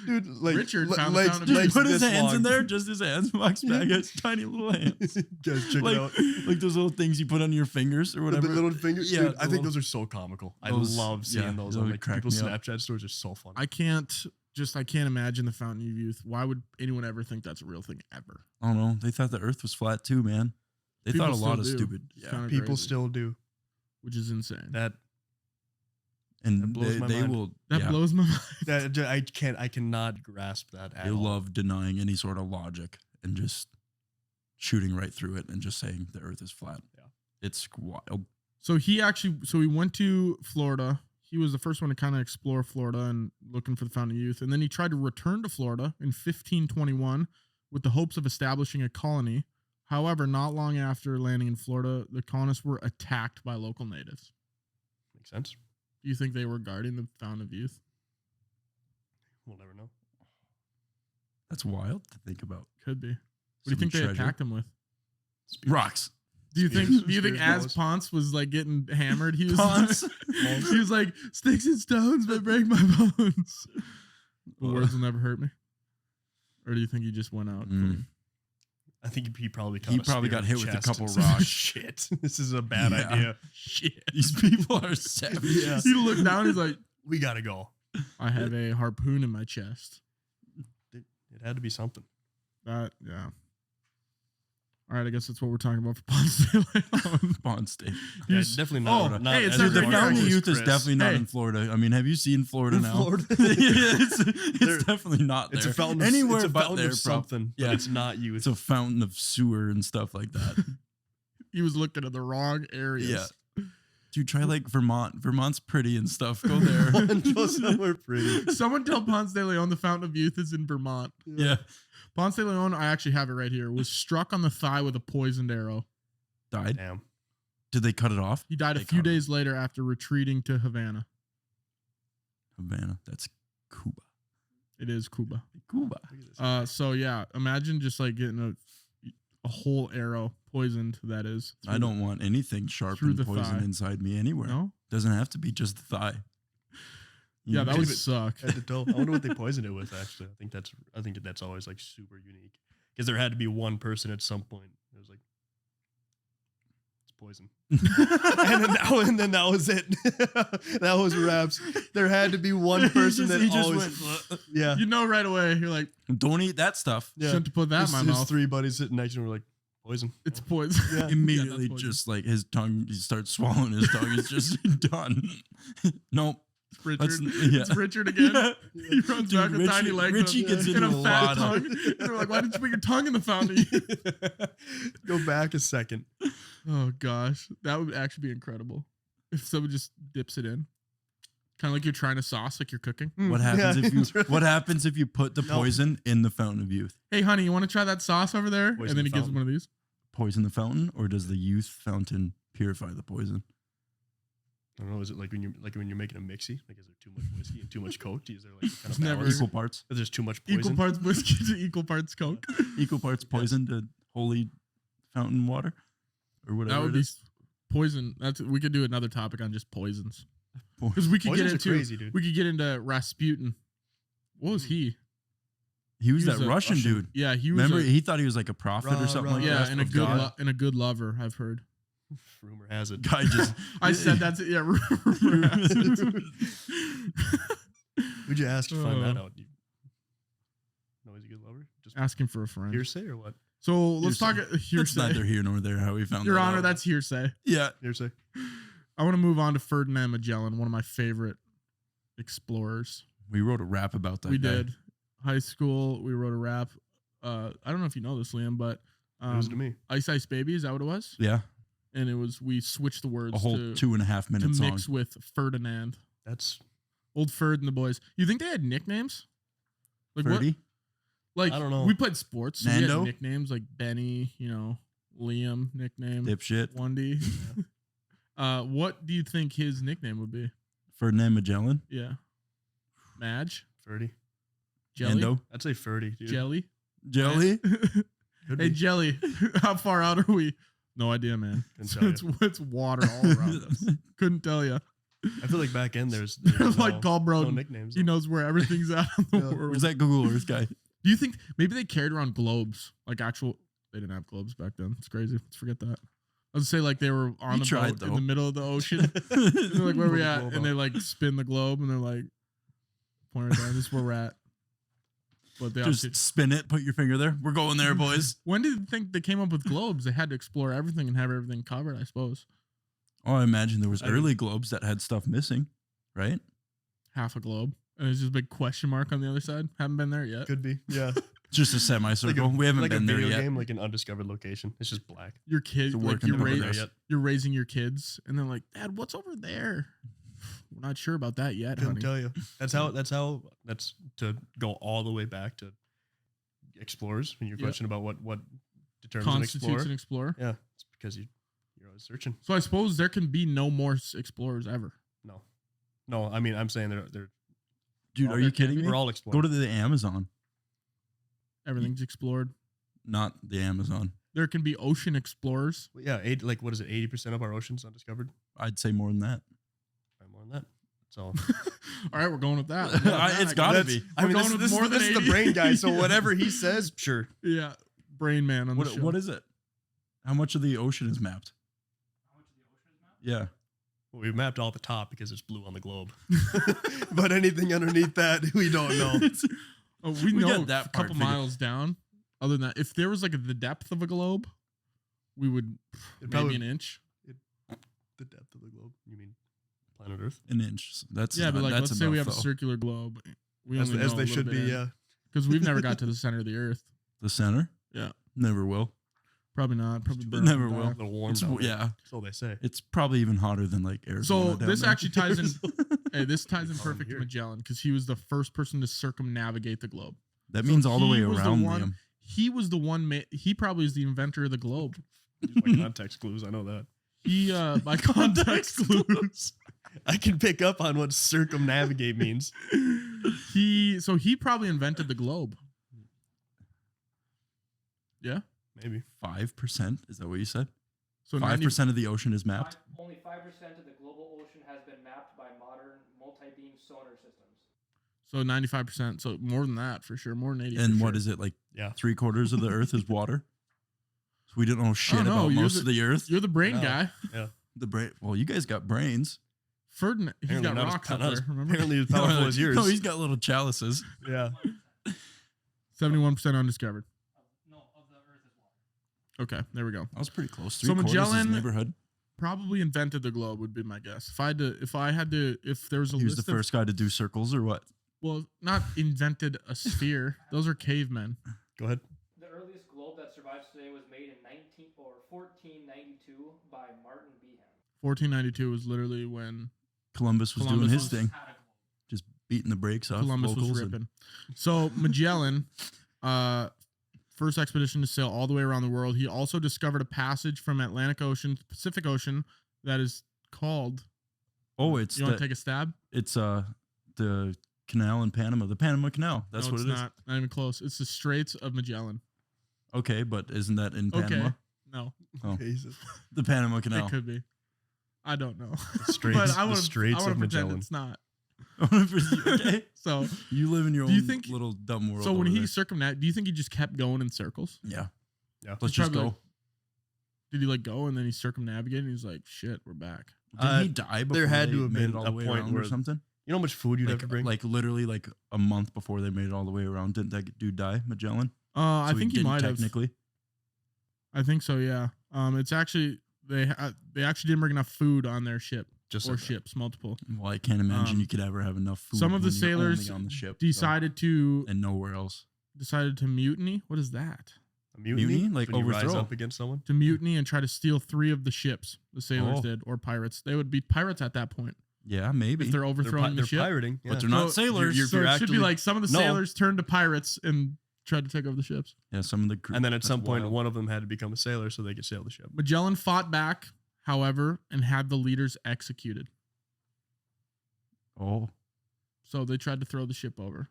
Dude, like Richard le- found the legs, fountain of Just legs put his this hands long. in there, just his hands. Walks back, has tiny little hands. Guys, check like, it out. like those little things you put on your fingers or The whatever. little fingers. Yeah, Dude, the I think little- those are so comical. I Those- love seeing yeah, those those on would like crack people's me up. Snapchat stories. Are so funny. I can't imagine the Fountain of Youth. Why would anyone ever think that's a real thing ever? I don't know. They thought the Earth was flat too, man. They People thought a lot of still do. stupid. It's Yeah, kinda People crazy, still do which is insane. that. and that blows my they mind. will. That yeah, blows my mind. I cannot grasp that at they all. love denying any sort of logic and just shooting right through it and just saying the Earth is flat. Yeah. It's wild. So he went to Florida. He was the first one to kind of explore Florida and looking for the Fountain of Youth. And then he tried to return to Florida in 1521 with the hopes of establishing a colony. However, not long after landing in Florida, the colonists were attacked by local natives. Makes sense. Do you think they were guarding the Fountain of Youth? We'll never know. That's wild to think about. Could be. What do you Some think they treasure. attacked him with? Rocks. Do you Spears. think Spears, as bows. Ponce was like getting hammered, he was Ponce. he was like, sticks and stones may break my bones. But words will never hurt me. Or do you think he just went out? Mm. I think he probably He probably got hit with a couple rocks. Shit, this is a bad Yeah. idea. Shit. These people are savages. Yeah. He looked down. He's like, We gotta go. I have a harpoon in my chest. It had to be something. That yeah. All right, I guess that's what we're talking about for Ponce de Leon. Ponce de- Yeah, He's- definitely not. oh, not hey, it as says Dude, the right here, Fountain of actually, Youth is Chris. definitely not Hey. in Florida. I mean, have you seen Florida In now? Florida? it's There- definitely not there. It's a fountain. Anywhere it's a but fountain there, of something. Yeah. But it's not you. It's a fountain of sewer and stuff like that. He was looking at the wrong areas. Yeah. Dude, try like Vermont. Vermont's pretty and stuff. Go there. Go somewhere pretty. Someone tell Ponce de Leon the Fountain of Youth is in Vermont. Yeah. Ponce de Leon, I actually have it right here, was struck on the thigh with a poisoned arrow. Died. Damn. Did they cut it off? He died a They few cut it. days later after retreating to Havana. Havana. That's Cuba. It is Cuba. Cuba. Look at this. So yeah, imagine just like getting a whole arrow poisoned. That is. I don't want anything sharp through and the poison thigh. inside me anywhere. No. Doesn't have to be just the thigh. Yeah, that Keep would it suck. Head to toe. I wonder what they poisoned it with. Actually, I think that's always like super unique because there had to be one person at some point. It was like it's poison, and then that was it. That was wraps. There had to be one person that he just always, went. yeah, You know right away. You're like, Don't eat that stuff. yeah. shouldn't have put that in my his mouth. three buddies sitting next to him were like poison. It's poison. Yeah. Immediately, Yeah, that's poison. just like his tongue, he starts swallowing his tongue. It's just done. Nope. It's Richard. Yeah. It's Richard again. Yeah. He runs Dude, back with tiny legs Richie and gets and into a a fat lot of. tongue. And they're like, why didn't you put your tongue in the fountain? Go back a second. Oh gosh, that would actually be incredible if someone just dips it in, kind of like you're trying to sauce, like you're cooking. What happens Yeah, if you? that's right. What happens if you put the No. poison in the fountain of youth? Hey, honey, you want to try that sauce over there? Poison and then the he gives him one of these. Poison the fountain, or does the youth fountain purify the poison? I don't know. Is it like when you're making a mixie? Like, is there too much whiskey and too much Coke? Is there like kind of Never. balance? Equal parts. If there's too much poison. Equal parts whiskey to equal parts Coke. Equal parts poison to holy fountain water, or whatever. That would it be is. poison. We could do another topic on just poisons because we could Poisons are get into crazy, dude. we could get into Rasputin. What was he? He was he was that a Russian Russian- dude. Yeah, he was. Remember, a, he thought he was like a prophet or Rah, something rah, like yeah, that. and a of good God. and a good lover. I've heard. Rumor has it. Guy just. I said that's it. Yeah. Who'd you ask to find that Oh. out? No, he's a good lover. Just Asking for a friend. hearsay or what? So let's Hearsay. talk It's hearsay. neither here nor there how we found Your that Honor, out. that's hearsay. yeah. Hearsay. I want to move on to Ferdinand Magellan, one of my favorite explorers. We wrote a rap about that. We guy. did. High school, we wrote a rap. I don't know if you know this, Liam, but It was to me. Ice Ice Baby, is that what it was? Yeah, And it was, we switched the words a whole to 2.5 to minute song. mix with Ferdinand. That's Old Ferd and the boys. You think they had nicknames? Like Ferdy? Like I don't know. we played sports. So we had Nando? nicknames like Benny, Liam nickname. Dipshit. Wendy. What do you think his nickname would be? Ferdinand Magellan. Yeah. Madge? Ferdy. Jelly? Nando. I'd say Ferdy, dude. Jelly? Jelly. Could Hey, be. Jelly, how far out are we? No idea, man. Couldn't tell It's, you. it's water all around us. Couldn't tell you. I feel like back in there's Like call no Broden. nicknames. He knows where everything's at in the Yeah. world. Where's that Google Earth guy? Do you think maybe they carried around globes? Like actual, they didn't have globes back then. It's crazy. Let's forget that. I was say like they were on You the tried, boat in though. the middle of the ocean. And they're like, where are we at? Globe And they like spin the globe and they're like, point right there. This is where we're at. But they Just obviously, spin it. Put your finger there. We're going there, boys. when did you think they came up with globes? They had to explore everything and have everything covered, I suppose. Oh, I imagine there was I- early globes that had stuff missing, right? Half a globe. And it's just a big question mark on the other side. Haven't been there yet. Could be. Yeah. Just a semicircle. Like We haven't like been a there video yet. game, like an undiscovered location. It's just black. Your kids, It's a like work in progress. you're raising your kids, and they're like, Dad, what's over there? We're not sure about that yet, Couldn't honey. tell you. That's to go all the way back to explorers. When your Yep. question about what determines an Constitutes explorer. an explorer. Yeah, it's because you're always searching. So I suppose there can be no more explorers ever. No. I mean, I'm saying they're Dude, Oh, are there you can kidding be. me? we're all Go exploring. to the Amazon, Everything's explored. not the Amazon. There can be ocean explorers. Well, yeah, what is it? 80% of our oceans undiscovered. I'd say more than that. Probably more than that. So All right, we're going with that. It's gotta that's- be. I mean, We're this, going with this, more this than is the 80. brain guy. So whatever he says, sure. Yeah, Brain Man on the show. What is it? How much of the ocean is mapped? Yeah. Well, we've mapped all the top because it's blue on the globe. But anything underneath that, we don't know. Oh, We we know got that a part couple figured. miles down. Other than that, if there was like the depth of a globe, we would It'd maybe probably- an inch. The depth of the globe. You mean planet Earth? An inch. That's Yeah, but like that's let's say we have enough, a though. circular globe. We As, only as know they a should little be, bit yeah. because we've never got to the center of the Earth. The center? Yeah. Never will. Probably not. Probably It burn up never and will. die. A little warm It's, down there. yeah. So they say. It's probably even hotter than like Arizona. So down this there. actually ties in. Hey, this ties in It's hotter perfect to here. Magellan because he was the first person to circumnavigate the globe. That so means all the he way was the around, one- Liam. He was the one. He probably is the inventor of the globe. Use my context clues. I know that. He by context clues. I can pick up on what circumnavigate means. He probably invented the globe. Yeah. Maybe. 5%? Is that what you said? So 5% of the ocean is mapped? Only 5% of the global ocean has been mapped by modern multi-beam sonar systems. So 95%. So more than that for sure. More than 80. And what is it? Like Yeah. 3/4 of the earth is water? So we don't know shit know. about You're most the- of the earth? You're the brain No. guy. The brain. Well, you guys got brains. Ferdinand. He's got Apparently not as- rocks up not as- there. Remember? Apparently as powerful as yours. No, he's got little chalices. Yeah. 71% undiscovered. No, of the Earth is water. Okay, there we go. I was pretty close. So 3/4 is Magellan- neighborhood. Probably invented the globe would be my guess. If there was a He was the list of, first guy to do circles or what? well, not invented a sphere. Those are cavemen. Go ahead. The earliest globe that survives today was made in 1492 by Martin Behan. 1492 was literally when Columbus was Columbus doing his was- thing, Had a globe. just beating the brakes off Columbus was locals. and- ripping. So Magellan, first expedition to sail all the way around the world. He also discovered a passage from Atlantic Ocean to Pacific Ocean that is called. Oh, it's You want to take a stab? the canal in Panama, the Panama Canal. That's No, what it's it is. not even close. It's the Straits of Magellan. Okay, but isn't that in Panama? Okay, no, Oh, Jesus. the Panama Canal. it could be. I don't know. The Straits, But I the want Straits to of pretend Magellan. it's not. Okay. So You live in your Do you own think- little dumb world. So when over he there. circumnavigated, do you think he just kept going in circles? yeah, Yeah. let's He's just probably go. like- Did he like go and then he circumnavigated and he's like, shit, we're back. Did he die before had they to have made been it all a the way point around where or something? You know how much food you'd have to bring? Like literally like a month before they made it all the way around. Didn't that dude die, Magellan? I So think he didn't might have. technically. I think so. Yeah. It's actually they actually didn't bring enough food on their ship Just or like that. ships, multiple. Well, I can't imagine Um, you could ever have enough food. some of the when you're sailors only on the ship Decided to and nowhere else. mutiny. What is that? A mutiny? Mutiny? Like When you rise overthrow. up against someone? To mutiny and try to steal 3 of the ships. The sailors Oh. did, or pirates. They would be pirates at that point Yeah, maybe. if they're They're, overthrowing the they're ship. pirating. But yeah. they're not So sailors. you're- So it should be actually- like some of the No. sailors turned to pirates and tried to take over the ships. Yeah, some of the crew. And then at That's some point, wild. one of them had to become a sailor so they could sail the ship. Magellan fought back, however, and had the leaders executed. Oh, So they tried to throw the ship over,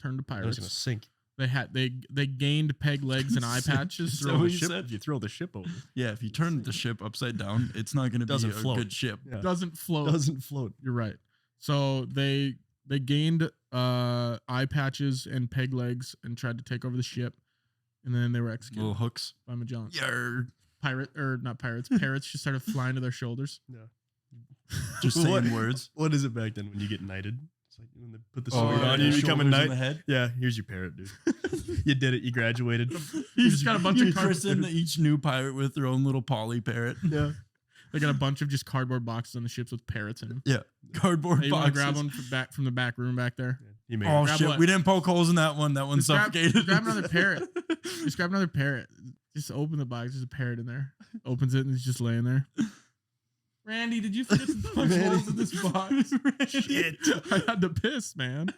turned to It was going to pirates. sink. They gained peg legs and eye patches. So Throw the he ship, said- you throw the ship over. Yeah, if you turn the ship upside down, it's not going to be Doesn't a float. good ship. Yeah. Doesn't float. Doesn't float. You're right. So they gained eye patches and peg legs and tried to take over the ship, and then they were executed Little hooks. by Magellan. Yarr. Parrots just started flying to their shoulders. Yeah. Just saying words. What is it back then when you get knighted? It's like when they put the Oh, sword yeah, on yeah, you, you become a shoulders in knight. the head. Yeah, here's your parrot, dude. You did it. You graduated. You just got a bunch You of christen each new pirate with their own little poly parrot. Yeah. They got a bunch of just cardboard boxes on the ships with parrots in them. Yeah, cardboard Hey, you want to grab boxes. one from the back room back there? He made Oh it. Grab shit, what? we didn't poke holes in that one. That one Just grab- suffocated. grab another parrot. Just grab another parrot. Just open the box. There's a parrot in there. Opens it and it's just laying there. Randy, did you forget to punch Randy. holes in this box? Shit. I had to piss, man.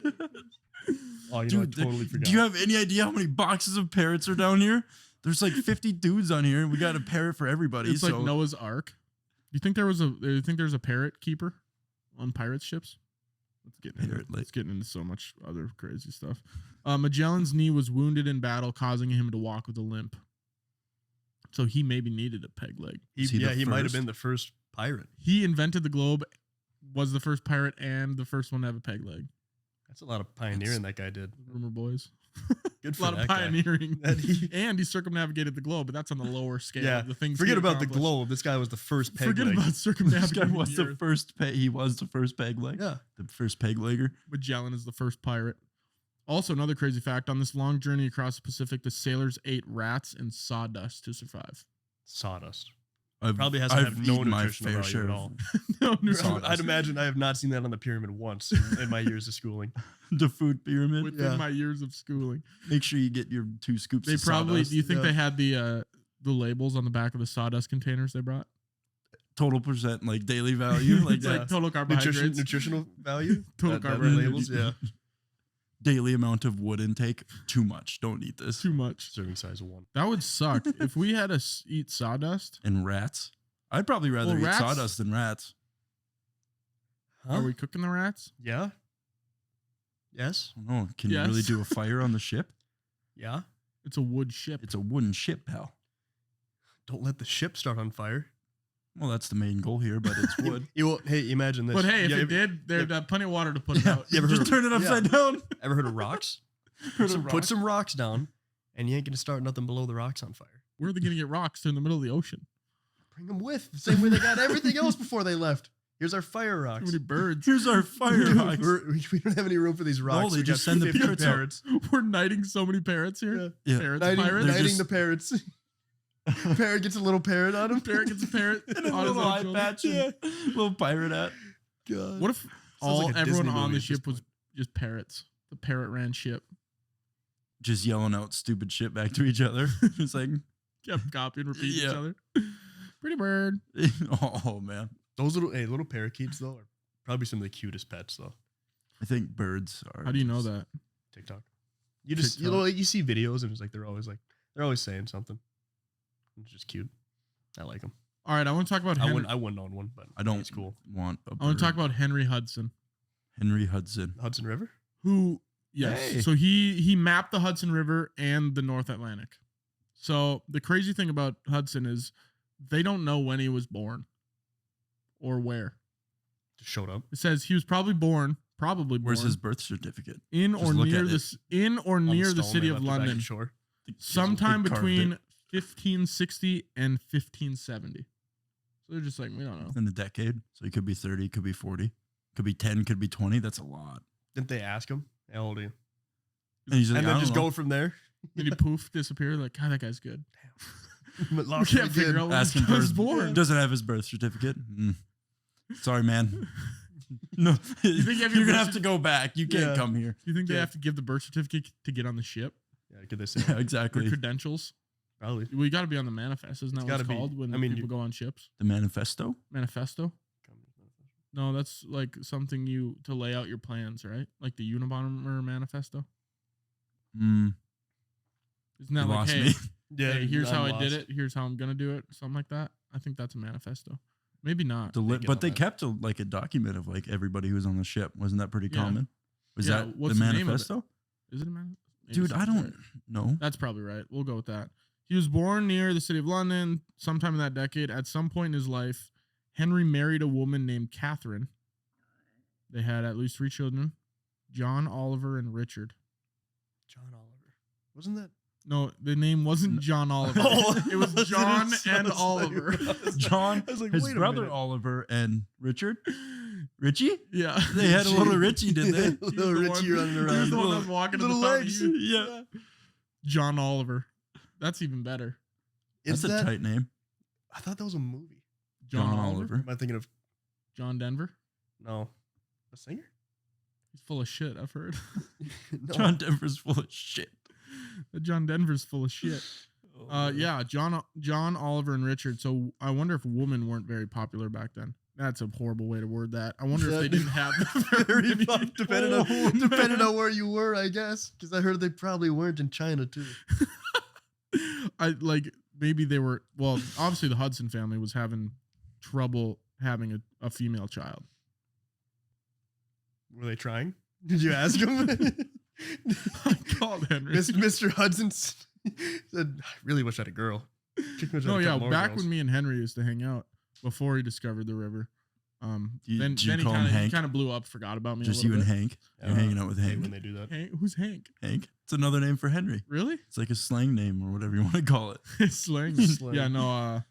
Oh, you know, Dude, I totally forgot. do you have any idea how many boxes of parrots are down here? There's like 50 dudes on here, and we got a parrot for everybody. It's so like Noah's Ark. You think there's a parrot keeper on pirate ships? Let's get into so much other crazy stuff. Magellan's knee was wounded in battle, causing him to walk with a limp. So he maybe needed a peg leg. Is he the he might have first? been the first pirate. He invented the globe, was the first pirate, and the first one to have a peg leg. That's a lot of pioneering that guy did. Rumor boys. Good A for lot of that guy. pioneering. That he- And he circumnavigated the globe, but that's on the lower scale. Yeah, of the things. Forget he about the accomplished. globe. This guy was the first peg Forget leg. about this guy circumnavigating was the the earth. first he was the first peg leg. Yeah. The first peg legger. Magellan is the first pirate. Also, another crazy fact: on this long journey across the Pacific, the sailors ate rats and sawdust to survive. Sawdust. I've, Probably hasn't I've had no eaten my nutritional fair value share at of all. No, no, Sawdust. I'd imagine I have not seen that on the pyramid once in my years of schooling. the food pyramid. within Yeah. my years of schooling. Make sure you get your 2 scoops. They of probably. sawdust. Do you think yeah. they had the labels on the back of the sawdust containers they brought? total percent like daily value, like It's that. like total carbohydrates. Nutritional value? Total That carbohydrates. labels, yeah. Daily amount of wood intake. Too much. Don't eat this. Too much. Serving size of 1. That would suck if we had to eat sawdust. And rats. I'd probably rather eat rats- sawdust than rats. Huh? Are we cooking the rats? Yeah. Yes. I don't know. Can you really Yes. do a fire on the ship? Yeah. It's a wood ship. It's a wooden ship, pal. Don't let the ship start on fire. Well, that's the main goal here, but it's wood. Hey, imagine this. But hey, if Yeah, it did, there'd have plenty of water to put it Yeah, out. You ever heard just of- turn it yeah. upside down. Ever heard of rocks? Heard of Put rocks? some rocks down, and you ain't gonna start nothing below the rocks on fire. Where are they going to get rocks in the middle of the ocean? Bring them with. The same way they got everything else before they left. Here's our fire Too rocks. many birds. Here's our fire rocks. We don't have any room for these rocks. they We just got send the 50 parrots out. We're knighting so many parrots here. Yeah. Parrots, Knighting, pirates. They're knighting just- the parrots. Parrot gets a little parrot on him. Parrot gets a parrot And a on his little own eye shoulder. patch and little pirate hat. God. What if Sounds like a everyone Disney on movie the at this ship was point. just parrots? The parrot ran ship. Just yelling out stupid shit back to each other. It's like, Kept copying, repeating each Yeah. other. Pretty bird. oh man. Those little parakeets though are probably some of the cutest pets though. I think birds are. How do you know just- that? TikTok. You just TikTok. you see videos and it's like they're always saying something. It's just cute. I like them. All right, I want to talk about I Henry. wouldn't own one, but I don't It's cool. want a bird. I want to talk about Henry Hudson, Henry Hudson. Hudson River. who yes, Hey. so he mapped the Hudson River and the North Atlantic. So the crazy thing about Hudson is they don't know when he was born or where. Just showed up. It says he was probably born Where's his birth certificate? in Just or look near at it. this in or On near the stone, city they of left it back London, ashore. sometime They carved between it 1560 and 1570. So they're just like, we don't know. in a decade. So he could be 30, could be 40, could be 10, could be 20. That's a lot. Didn't they ask him? How old are you? And he's like, And I then don't just know. go from there. Then he poof disappear. Like, God, that guy's good. But We lost can't it figure again. out when Ask this him for guy was his born. Doesn't have his birth certificate. Sorry, man. No, think you have your you're gonna birth have to go back. You can't Yeah. come here. Do you think they Yeah. have to give the birth certificate to get on the ship? Yeah, could they say? Yeah, Their exactly. credentials? Probably. We got to be on the manifest. Isn't that It's what it's gotta be. called when I mean, people go on ships? The manifesto. Manifesto? No, that's like something you to lay out your plans, right? Like the Unabomber manifesto. Mm, Isn't that you like, lost hey, me. Yeah. hey, here's I'm how I did lost. it. Here's how I'm gonna do it. Something like that. I think that's a manifesto. Maybe not. get But on they that. kept a document of like everybody who was on the ship. Wasn't that pretty Yeah. common? Was Yeah, that what's the the name of it? manifesto? Is it a man? Maybe Dude, I sounds don't right. know. That's probably right. We'll go with that. He was born near the city of London sometime in that decade. At some point in his life, Henry married a woman named Catherine. They had at least 3 children, John, Oliver, and Richard. John Oliver. Wasn't that? No, the name wasn't John Oliver. Oh, It was John and I was Oliver. like- John, I was like, his wait a brother minute. Oliver, and Richard. Richie? Yeah. They had a little Richie, did they? He was Little the Richie one- running He was around. the one that was walking to the Little fountain. legs. Yeah. John Oliver. That's even better. Is That's a that? tight name. I thought that was a movie. John John Oliver. Oliver. Am I thinking of? John Denver. No, a singer. He's full of shit, I've heard. No. John Denver's full of shit. John Denver's full of shit. Oh, Yeah, John, Oliver, and Richard. So I wonder if women weren't very popular back then. That's a horrible way to word that. I wonder if they didn't have Very many- fun, depending Oh, on depending man. on where you were, I guess. Because I heard they probably weren't in China too. I like maybe they were. Well, obviously the Hudson family was having trouble having a female child. Were they trying? Did you ask him? I called Henry. Mr. Hudson said, "I really wish I had a girl." No, yeah, back when me and Henry used to hang out before he discovered the river. Then do you he call him kind Hank? of blew up, forgot about me. Just a you little and bit. Hank. You're hanging out with when Hank. they do that. Hank, who's Hank? Hank. It's another name for Henry. Really? It's like a slang name or whatever you want to call it. Slang. Slang. Yeah, no. I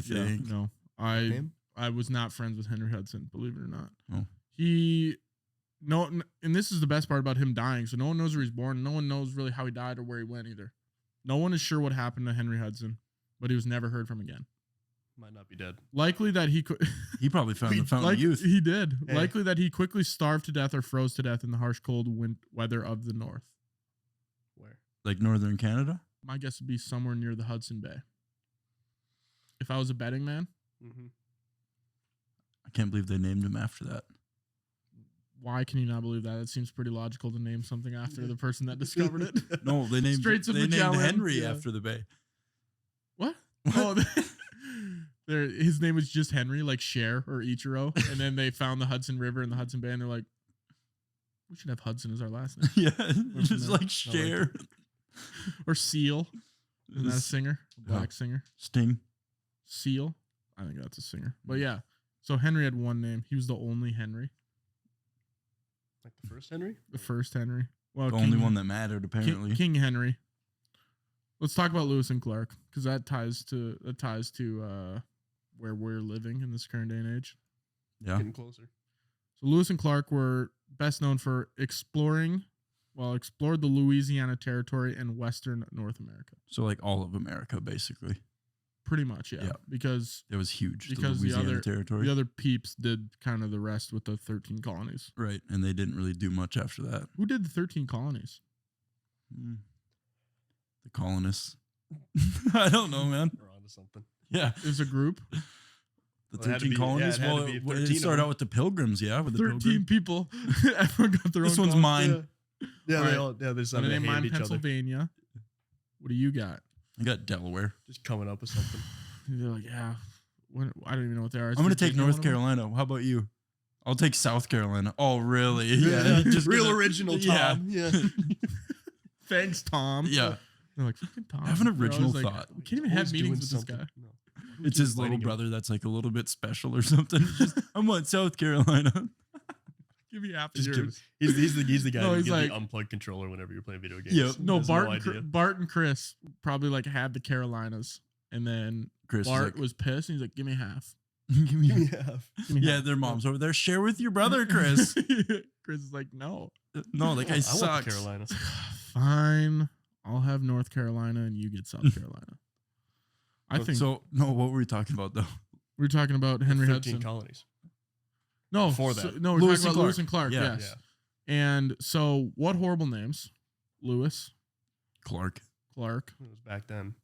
Yeah, think. no. Name? I was not friends with Henry Hudson, believe it or not. Oh. And this is the best part about him dying. So no one knows where he's born. No one knows really how he died or where he went either. No one is sure what happened to Henry Hudson, but he was never heard from again. Might not be dead. Likely that he could. He probably found the fountain of youth. He did. Hey. Likely that he quickly starved to death or froze to death in the harsh, cold weather of the north. Where? Like northern Canada. My guess would be somewhere near the Hudson Bay. If I was a betting man, Mm-hmm. I can't believe they named him after that. why can you not believe that? It seems pretty logical to name something after the person that discovered it. No, they named Straits of they named Magellan, Henry yeah. after the bay. What? Oh, his name was just Henry, like Cher or Ichiro, and then they found the Hudson River and the Hudson Bay, and they're like, we should have Hudson as our last name, Yeah, just there. like Cher. or Seal. Isn't that a This- singer? A black singer? Sting. Seal. I think that's a singer. But yeah, so Henry had one name. He was the only Henry, Like the first Henry? the first Henry. Well, The only one that mattered, apparently. King Henry. Let's talk about Lewis and Clark because that ties to where we're living in this current day and age. Yeah. Getting closer. So Lewis and Clark were best known for explored the Louisiana Territory and Western North America. So like all of America, basically. Pretty much, yeah. Yeah. Because It was huge. Because the the Louisiana other- territory. the other peeps did kind of the rest with the 13 colonies. Right. And they didn't really do much after that. Who did the 13 colonies? Mm. The colonists. I don't know, man. We're on to something. Yeah. It was a group. The Well, it had to 13 be- colonies. yeah, it had Well, to be it 13 of started them. out with the pilgrims, yeah. With the 13 pilgrim. people. Everyone got their This own one's colony. mine. Yeah, All they right. all they I'm decided gonna to name mine hate each other. Pennsylvania. What do you got? I got Delaware. Just coming up with something. They're like, yeah. I don't even know what they are. Is I'm going to take Virginia North one of them? Carolina. How about you? I'll take South Carolina. Oh, really? Yeah, Just real gonna- original yeah. Tom. Yeah. Thanks, Tom. Yeah. They're like, fucking Tom. Have an They're always original like, thought. We can't even have Always meetings doing with this guy. something. No. It's Keep his little fighting him. brother that's like a little bit special or something. Just, I want South Carolina. Give me half of Just give, yours. he's the guy No, who he's gives like- the unplugged controller whenever you're playing video games. Yep. No, Has idea. Bart and Chris probably like had the Carolinas, and then Chris Bart was was pissed, and he's like, "Give me half." like, give me Give me half. half. Give me Yeah, half. their mom's over there. Share with your brother, Chris. Chris is like, "No, No, that guy I want sucks. the Carolina. fine. I'll have North Carolina, and you get South Carolina." I think So, no, what were we talking about, though? we're talking about Henry 13 Hudson. colonies. No, Before so- that. no, we're Lewis talking and about Lewis Clark. and Clark. Yeah. Yes. And so, what horrible names? Lewis, Clark. Clark. It was back then.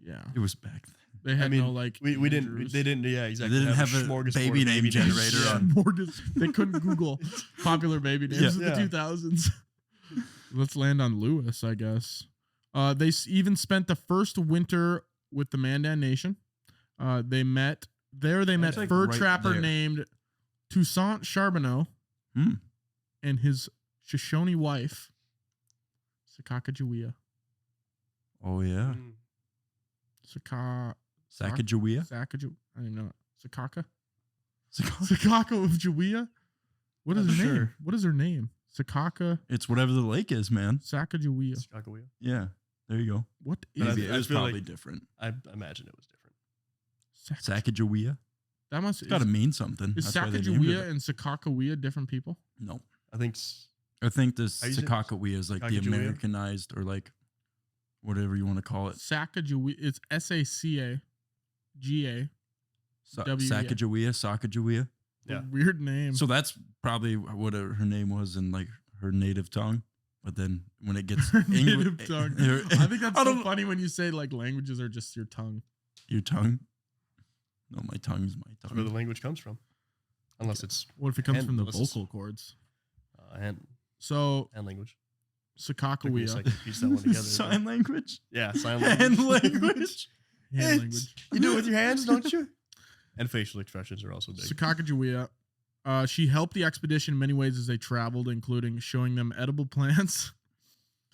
Yeah, It was back then. they had mean, no like. We didn't. Andrews. They didn't. Yeah, exactly. They didn't have a smorgasbord baby of name names. generator Yeah. on. They couldn't Google popular baby names Yeah. in the 2000s. Let's land on Lewis, I guess. They even spent the first winter with the Mandan Nation. They met That's like fur right trapper there. named Toussaint Charbonneau Hmm. and his Shoshone wife, Sacagawea. Oh yeah. Mm. Sacagawea. I don't know. Sakaka of Jawea? What is Not her name? sure. What is her name? Sakaka It's whatever the lake is, man. Sacagawea. Skakawea. Yeah. There you go. What But is Maybe I it was feel probably like- different. I imagine it was different. Sacagawea. That must It's got to mean something. is That's why they named Sacagawea it. and Sakakawea different people? No. I think I think this How you say it? Sakakawea is like the Sacagawea? Americanized or like whatever you want to call it. Sacagawea. It's Sacagawea. Sacagawea. Yeah. Weird name. So that's probably what her name was in like her native tongue. But then when it gets native tongue. I think that's I so don't- funny when you say like languages are just your tongue. your tongue. No, my tongue's my that's where the tongue. language comes from, unless it's What if it comes And from the what's this? vocal cords? hand So language. Took me a Sakakawea. second to piece that one together. Sign language. Yeah, sign Hand language. language. Hand language. You do it with your hands, don't you? And facial expressions are also big. Sakakawea. She helped the expedition in many ways as they traveled, including showing them edible plants.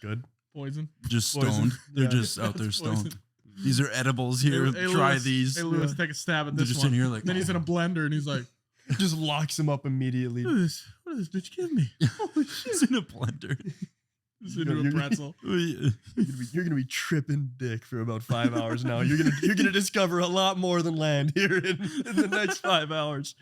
Good. Poison. Just Poison. stoned. They're Yeah. just out there That's stoned. poison. These are edibles here. Hey, Try Lewis. these. Hey, Lewis, Yeah. take a stab at They're this just one. in here like. Then he's in a blender and he's like, Just locks him up immediately. what is this? What is this bitch give me? He's in a blender. Just into a pretzel. You're gonna be tripping dick for about 5 hours now. You're gonna discover a lot more than land here in the next 5 hours.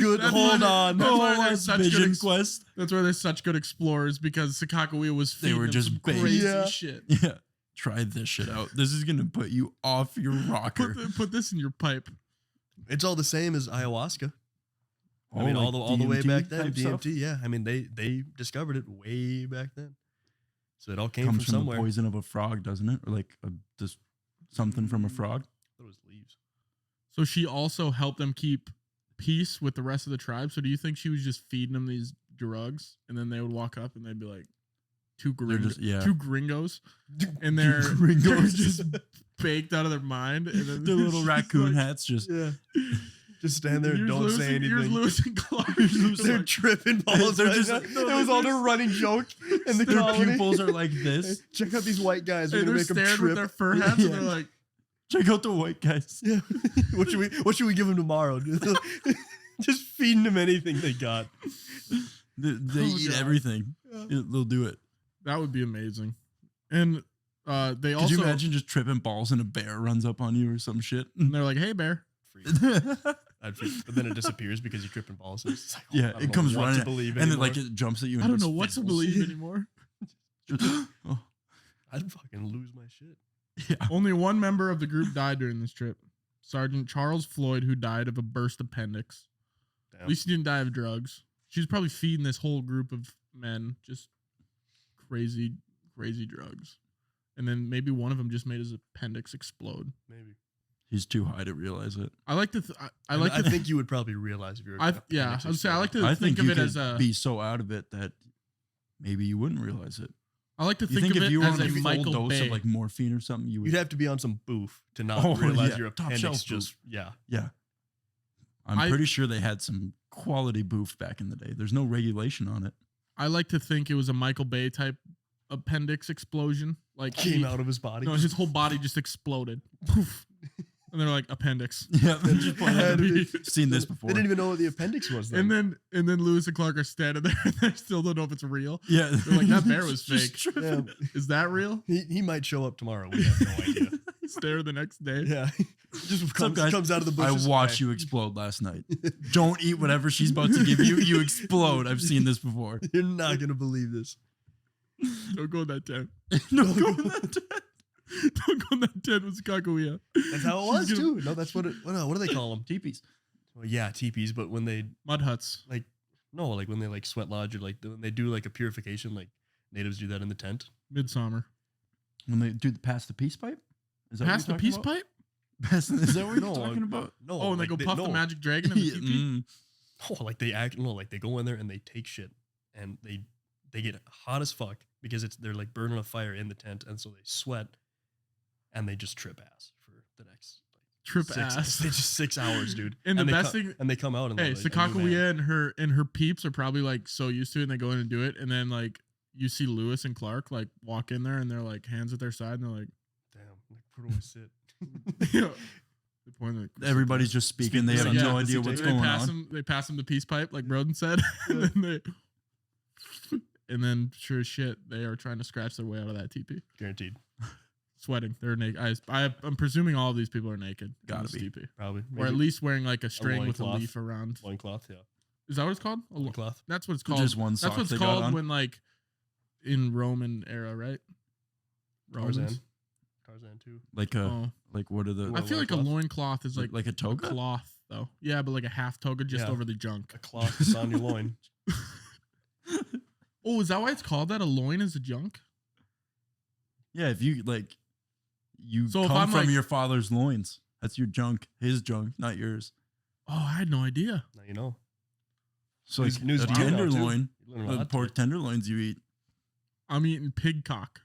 Good, That's hold why- on. that's Oh, why they're that's such Vision good Quest. That's why they're such good explorers, because Sakakawea was They feeding were them just some bait. crazy Yeah. shit. Yeah. Try this shit out. This is gonna put you off your rocker. Put this in your pipe. It's all the same as ayahuasca. I Oh, mean, like all the way DMT back then, type stuff? DMT. Yeah, I mean they discovered it way back then, so it all came Comes from from somewhere. the poison of a frog, doesn't it? Or like just something from a frog. It was leaves. So she also helped them keep peace with the rest of the tribe. So do you think she was just feeding them these drugs, and then they would walk up and they'd be like, two gringos, and they're Gringos. just baked out of their mind, and then The little she's raccoon like, hats just. Yeah, just stand there and "Here's don't Lewis say and- Here's anything. Lewis and Clark. They're tripping balls. They're Right just now. like- no, it was they're all their just- running joke in the Their colony. pupils are like this. Hey, check out these white guys. We're And gonna they're make them staring trip. with their fur hats, and they're Yeah. like, Check out the white guys. Yeah. What should we give them tomorrow? Just feeding them anything they got. They Oh, eat God. everything. They'll do it. that would be amazing. And they Could also, you imagine just tripping balls and a bear runs up on you or some shit? and they're like, hey, bear. I'd freak. But then it disappears because you're tripping balls. And it's like, Yeah, I don't it know comes what running to believe and then anymore. like it jumps at you. And I don't just know what to fizzles. believe anymore. Oh, I'd fucking lose my shit. yeah. Only one member of the group died during this trip. Sergeant Charles Floyd, who died of a burst appendix. Damn. At least he didn't die of drugs. She's probably feeding this whole group of men just crazy, crazy drugs. And then maybe one of them just made his appendix explode. Maybe. He's too high to realize it. I like to. I like I to. think you would probably realize if you were. Yeah, I would say I like to I think think of you it could as a. be so out of it that maybe you wouldn't realize it. I like to You think think of if it you were as on a a full Michael dose Bay. of like morphine or something, you would. You'd have to be on some boof to not Oh, realize yeah, your top appendix shelf just yeah. Yeah. I'm I- pretty sure they had some quality boof back in the day. There's no regulation on it. I like to think it was a Michael Bay type appendix explosion. Like Came out of his body. No, his whole body just exploded. Poof. And they're like appendix. Yeah, they just It had to be- seen this before. They didn't even know what the appendix was. Then. And then Lewis and Clark are standing there and they still don't know if it's real. Yeah, They're like, that bear was Just fake. tripping. Yeah, Is that real? he might show up tomorrow. We have no idea. He's there the next day. Yeah, just What's up, comes, guys? comes out of the I bushes. watched you explode last night. Don't eat whatever she's about to give you. You explode. I've seen this before. You're not gonna believe this. Don't go in that tent. No, go in that tent. Don't go in that tent with Kakawea. That's how it was She's gonna- too. No, that's what it. What do they call them? Teepees. Well, yeah, teepees. But when they Mud huts. like when they like sweat lodge or like when they do like a purification, like natives do that in the tent. Midsummer. When they do pass the peace pipe? Is that Past the what you're peace talking pipe? about? Is that what you're No, talking about? No. Oh, and they like go puff the no. magic dragon in the Yeah, teepee? Oh, like they act no, like they go in there and they take shit and they get hot as fuck because they're like burning a fire in the tent and so they sweat and they just trip ass for the next Trip six, ass. It's just 6 hours, dude. And the they best thing- and they come out and Hey, they're like, a new man. Sakakawea and her peeps are probably like so used to it and they go in and do it. And then like you see Lewis and Clark like walk in there and they're like hands at their side and they're like, Damn, like, where do I sit? you know, they point like, Everybody's just speaking. They have Yeah. no idea what's going on. They pass him the peace pipe like Broden said, and then sure as shit they are trying to scratch their way out of that teepee. Guaranteed. Sweating, they're naked. I'm presuming all of these people are naked. Gotta in this be. teepee. Probably. Or at least wearing like a string with a loincloth. leaf around. Loincloth, yeah. Is that what it's called? Loincloth. That's what it's called. Just one That's sock what it's they got called on. when like in Roman era, right? Romans. Tarzan too. Like a Oh. like what are the I feel like a loincloth is like a a toga? cloth though. Yeah, but like a half toga just Yeah. over the junk. A cloth that's on your loin. Oh, is that why it's called that? A loin is a junk? Yeah, if you like you So if come I'm from like- your father's loins. That's your junk. His junk, not yours. Oh, I had no idea. Now you know. So News- like news a to you now, too. tenderloin, You learn a the lot pork today. tenderloins you eat I'm eating pig cock.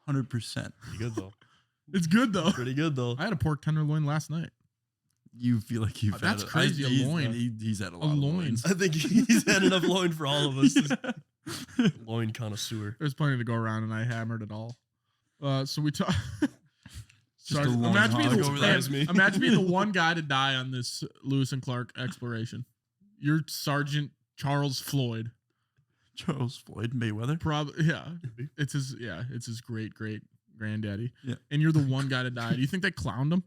100%. Pretty good though. It's good though. Pretty good though. I had a pork tenderloin last night. You feel like you've That's had crazy, a he's- loin. He's had a lot of loin. loins. I think he's had enough loin for all of us. Loin connoisseur. There's plenty to go around, and I hammered it all. So we talk. Just a loin imagine, being hog the, over man, there. Me. imagine being the one guy to die on this Lewis and Clark exploration. You're Sergeant Charles Floyd. Charles Floyd Mayweather. Probably, yeah. It's his great granddaddy. Yeah. And you're the one guy to die. Do you think they clowned him?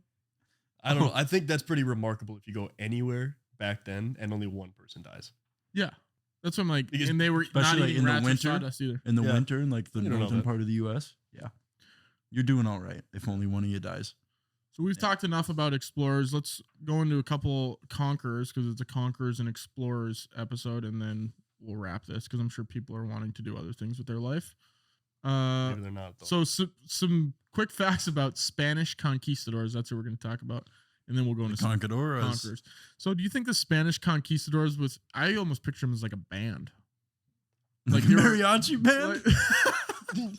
I don't know. I think that's pretty remarkable if you go anywhere back then and only one person dies. Yeah. That's what I'm like. Because and they were not especially, like, eating in the rats or winter. sawdust either. In the Yeah. winter in like the You don't know northern that. part of the US. Yeah. You're doing all right if only one of you dies. So we've Yeah. talked enough about explorers. Let's go into a couple conquerors because it's a conquerors and explorers episode, and then we'll wrap this because I'm sure people are wanting to do other things with their life. Maybe they're not though. So some quick facts about Spanish conquistadors. That's what we're going to talk about, and then we'll go into some Conquerors. conquerors. So do you think the Spanish conquistadors was? I almost picture them as like a band. Like they were- mariachi band? Like-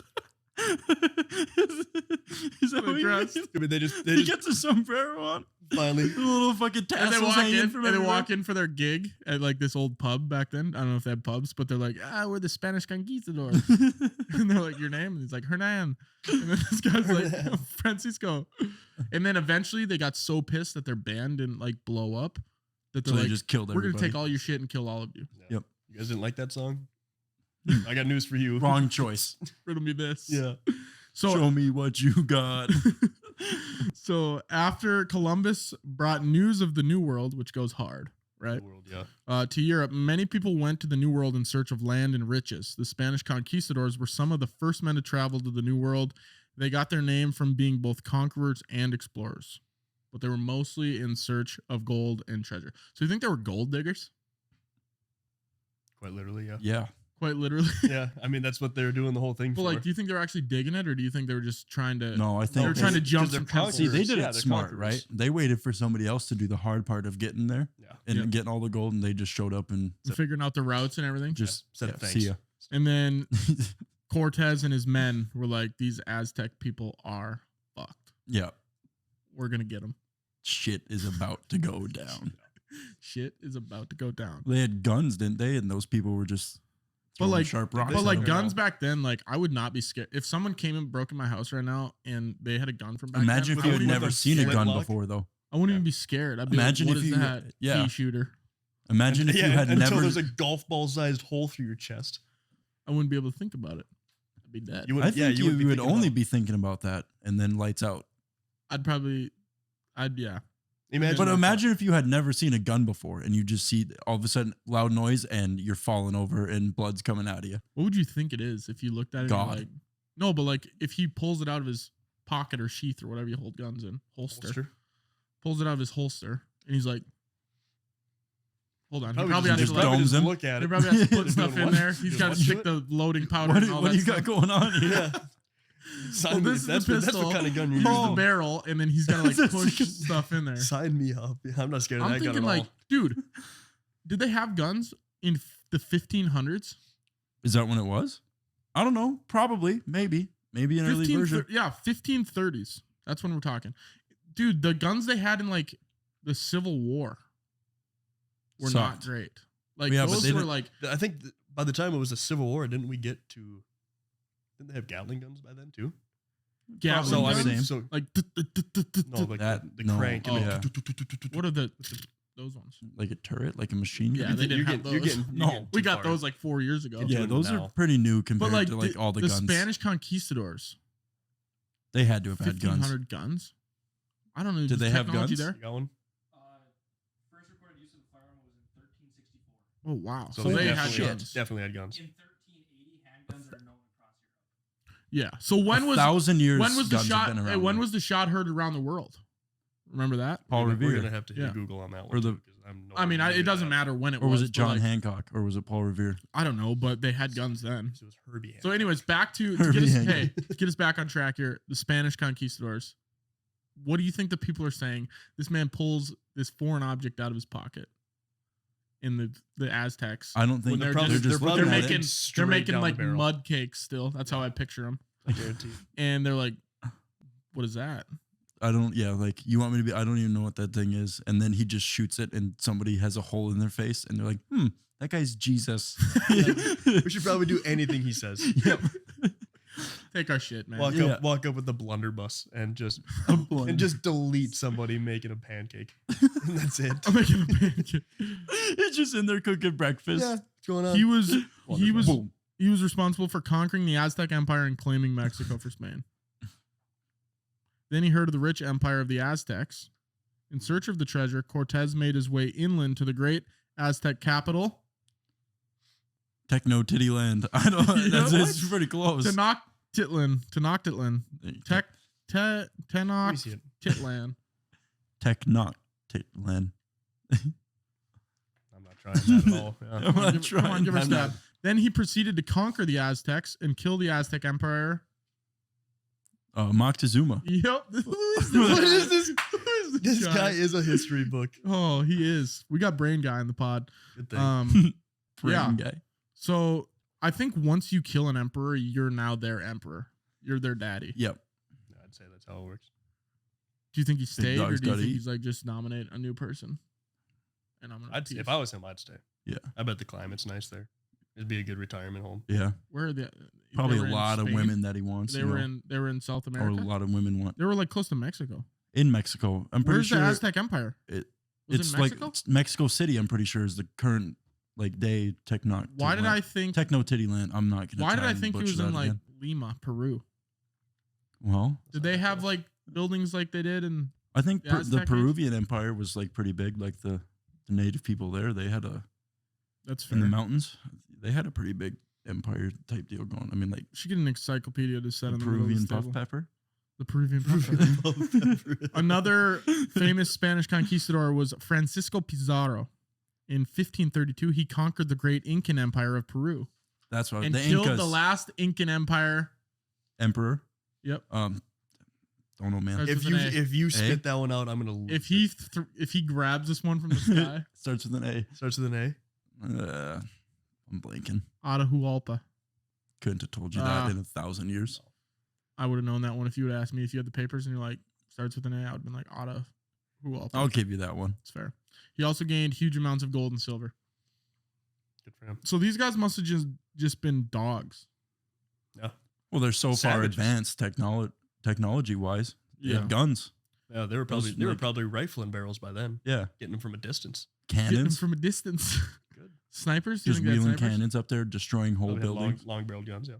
Is that what you dress. mean? I mean, they He gets a sombrero on. finally. The little fucking and tassels they walk hanging in. from And they everywhere. walk in for their gig at like this old pub back then. I don't know if they had pubs, but they're like, we're the Spanish conquistadors. And they're like, your name? And he's like, Hernan. And then this guy's like, Hernan. Francisco. And then eventually they got so pissed that their band didn't like blow up that So they're they like, just killed we're going everybody. to take all your shit and kill all of you. Yep. You guys didn't like that song? I got news for you. Wrong choice. Riddle me this. Yeah. So Show me what you got. so after Columbus brought news of the New World, which goes hard, right? The world, yeah. To Europe, many people went to the New World in search of land and riches. The Spanish conquistadors were some of the first men to travel to the New World. They got their name from being both conquerors and explorers, but they were mostly in search of gold and treasure. So you think they were gold diggers? Quite literally, yeah. Yeah. Quite literally. Yeah. I mean, that's what they were doing the whole thing But for. like, do you think they were actually digging it, or do you think they were just trying to? No, I think they were trying to jump they're some conquerors. See, they did Yeah, it they're smart, conquerors. right? They waited for somebody else to do the hard part of getting there yeah. and Yeah. getting all the gold, and they just showed up and figuring out the routes and everything. just Said yeah, thanks. see ya. And then Cortes and his men were like, these Aztec people are fucked. Yeah. We're going to get them. Shit is about to go down. Shit is about to go down. They had guns, didn't they? And those people were just But throwing like, sharp rocks. but at like them. guns back then, like I would not be scared. If someone came and broke in my house right now and they had a gun from back Imagine then, if I you had wouldn't never even- seen a gun flintlock. before, though. I wouldn't Yeah. even be scared. I'd be Imagine like, what if is you- that? yeah. Pea shooter. Imagine if you had until never. there's a golf ball sized hole through your chest. I wouldn't be able to think about it. I'd be dead. You would, I think yeah, you, would be would thinking only about- be thinking about that, and then lights out. Yeah. Imagine, But imagine if you had never seen a gun before, and you just see all of a sudden loud noise, and you're falling over, and blood's coming out of you. What would you think it is if you looked at it? And you're God. like, no, but like if he pulls it out of his pocket or sheath or whatever you hold guns in, holster. Pulls it out of his holster, and he's like, hold on. He probably has just to like, domes him. look at he it. probably has to put Just stuff doing in what? there. He's Just got to what to stick it? the loading powder What, and all what that do you got stuff. going on here? Yeah. Well, Sign me. this is That's the what, pistol. that's what kind of gun you're Here's using. the barrel, and then he's got to like That's push the- stuff in there. Sign me up. I'm not scared of I'm that gun thinking at like, all. dude, did they have guns in the 1500s? Is that when it was? I don't know. Probably. Maybe an early version. Yeah, 1530s. That's when we're talking. Dude, the guns they had in like the Civil War were not Sucked. great. Like Yeah, but those they were didn't- like I think by the time it was a civil war, didn't they have Gatling guns by then too? Gatling So I mean, guns? so Like no, like That- the no. crank. And Oh. Yeah. what are those ones? Like a turret, like a machine Yeah, gun. they didn't have those. No, We got those like 4 years ago. Get Yeah, doing those now. are pretty new But compared like to like all the guns. Spanish Conquistadors, They had to have had guns. 1,500 guns. I don't know. Did is they have technology guns? there? You got one? First recorded use of the firearm was in 1364. Oh wow! So So they they had definitely guns. definitely had guns. In 1380, handguns are known across Europe. Yeah. So when was 1,000 years? when was the guns have shot? been around When there. was the shot heard around the world? Remember that? Paul We're Revere? gonna have to hit Yeah. Google on that Or one. the- too, 'cause I'm I mean, nowhere near it doesn't that. matter when it Or was it but, John like, Hancock? Or was it Paul Revere? I don't know, but they had guns then. It was Herbie. So, Hancock. anyways, back to Herbie get us, Hancock. hey, to get us back on track here. The Spanish Conquistadors. What do you think the people are saying? This man pulls this foreign object out of his pocket in the Aztecs. I don't think They're they're just- just they're looking they're at making it. they're straight making down the like barrel. mud cakes still. That's how I picture them. I guarantee. And they're like, "What is that?" I don't. Yeah, like you want me to be? I don't even know what that thing is. And then he just shoots it, and somebody has a hole in their face, and they're like, that guy's Jesus." We should probably do anything he says. Yep. Take our shit, man. Yeah. Walk up with the blunderbuss and just blunder. and just delete somebody making a pancake. And that's it. I'm making a pancake. He's just in there cooking breakfast. Yeah, what's going on? He was Boom. he was responsible for conquering the Aztec Empire and claiming Mexico for Spain. Then he heard of the rich empire of the Aztecs. In search of the treasure, Cortes made his way inland to the great Aztec capital, Techno Titty Land. I don't. You know That's what? it's pretty close. Tenochtitlan. Tech Let me see it. Tenochtitlan. Techno Titty Land. I'm not trying that at all. Yeah. I'm not Come on, give her a I'm stab. not- Then he proceeded to conquer the Aztecs and kill the Aztec Empire. Moctezuma. Yep. What is this? Who is This guy is a history book. Oh, he is. We got Brain Guy in the pod. Good thing. Yeah. Brain guy. So I think once you kill an emperor, you're now their emperor. You're their daddy. Yep. I'd say that's how it works. Do you think he stayed, or dog's do you gotta think eat. he's like just nominate a new person? And I'm gonna. If I was him, I'd stay. Yeah. I bet the climate's nice there. It'd be a good retirement home. Yeah. where are they? Probably they a were in lot of Spain? women that he wants. They you were know, in. They were in South or America. a lot of women want They were like close to Mexico. in Mexico. I'm pretty Where's sure the Aztec Empire? it, Was it's it Mexico? like Mexico City. I'm pretty sure is the current like day techno. Why did I think? Techno Titty Land? I'm not gonna. Why did try I and think he butcher was in that like again. Lima, Peru? Well, Did they have like buildings like they did in? I think The the Aztec age? Peruvian Empire was like pretty big. Like the native people there, they had a That's fair. in the mountains. They had a pretty big empire type deal going. I mean, like Should get an encyclopedia to set the in the middle of Peruvian this puff table. pepper. The Peruvian puff pepper. Another famous Spanish conquistador was Francisco Pizarro. In 1532, he conquered the great Incan Empire of Peru That's what and the killed Incas the last Incan Empire. emperor. Yep. Don't know, man. Starts If with an A. you spit that one out, I'm gonna lose. If he grabs this one from the sky, Starts with an A. Starts with an A. I'm blanking. Atahualpa. Couldn't have told you that in 1,000 years. I would have known that one if you would ask me if you had the papers and you're like starts with an A. I would have been like Atahualpa. I'll give you that one. It's fair. He also gained huge amounts of gold and silver. Good for him. So these guys must have just been dogs. Yeah. Well, they're so far Savages. advanced technology wise. They Yeah. had guns. Yeah, they were Those, probably like- rifling barrels by then, Yeah. getting them from a distance. Getting them Cannons. from a distance. Good. Snipers? Do you Just think they had wheeling snipers? cannons up there, destroying whole Probably had buildings. long barreled guns. Yeah.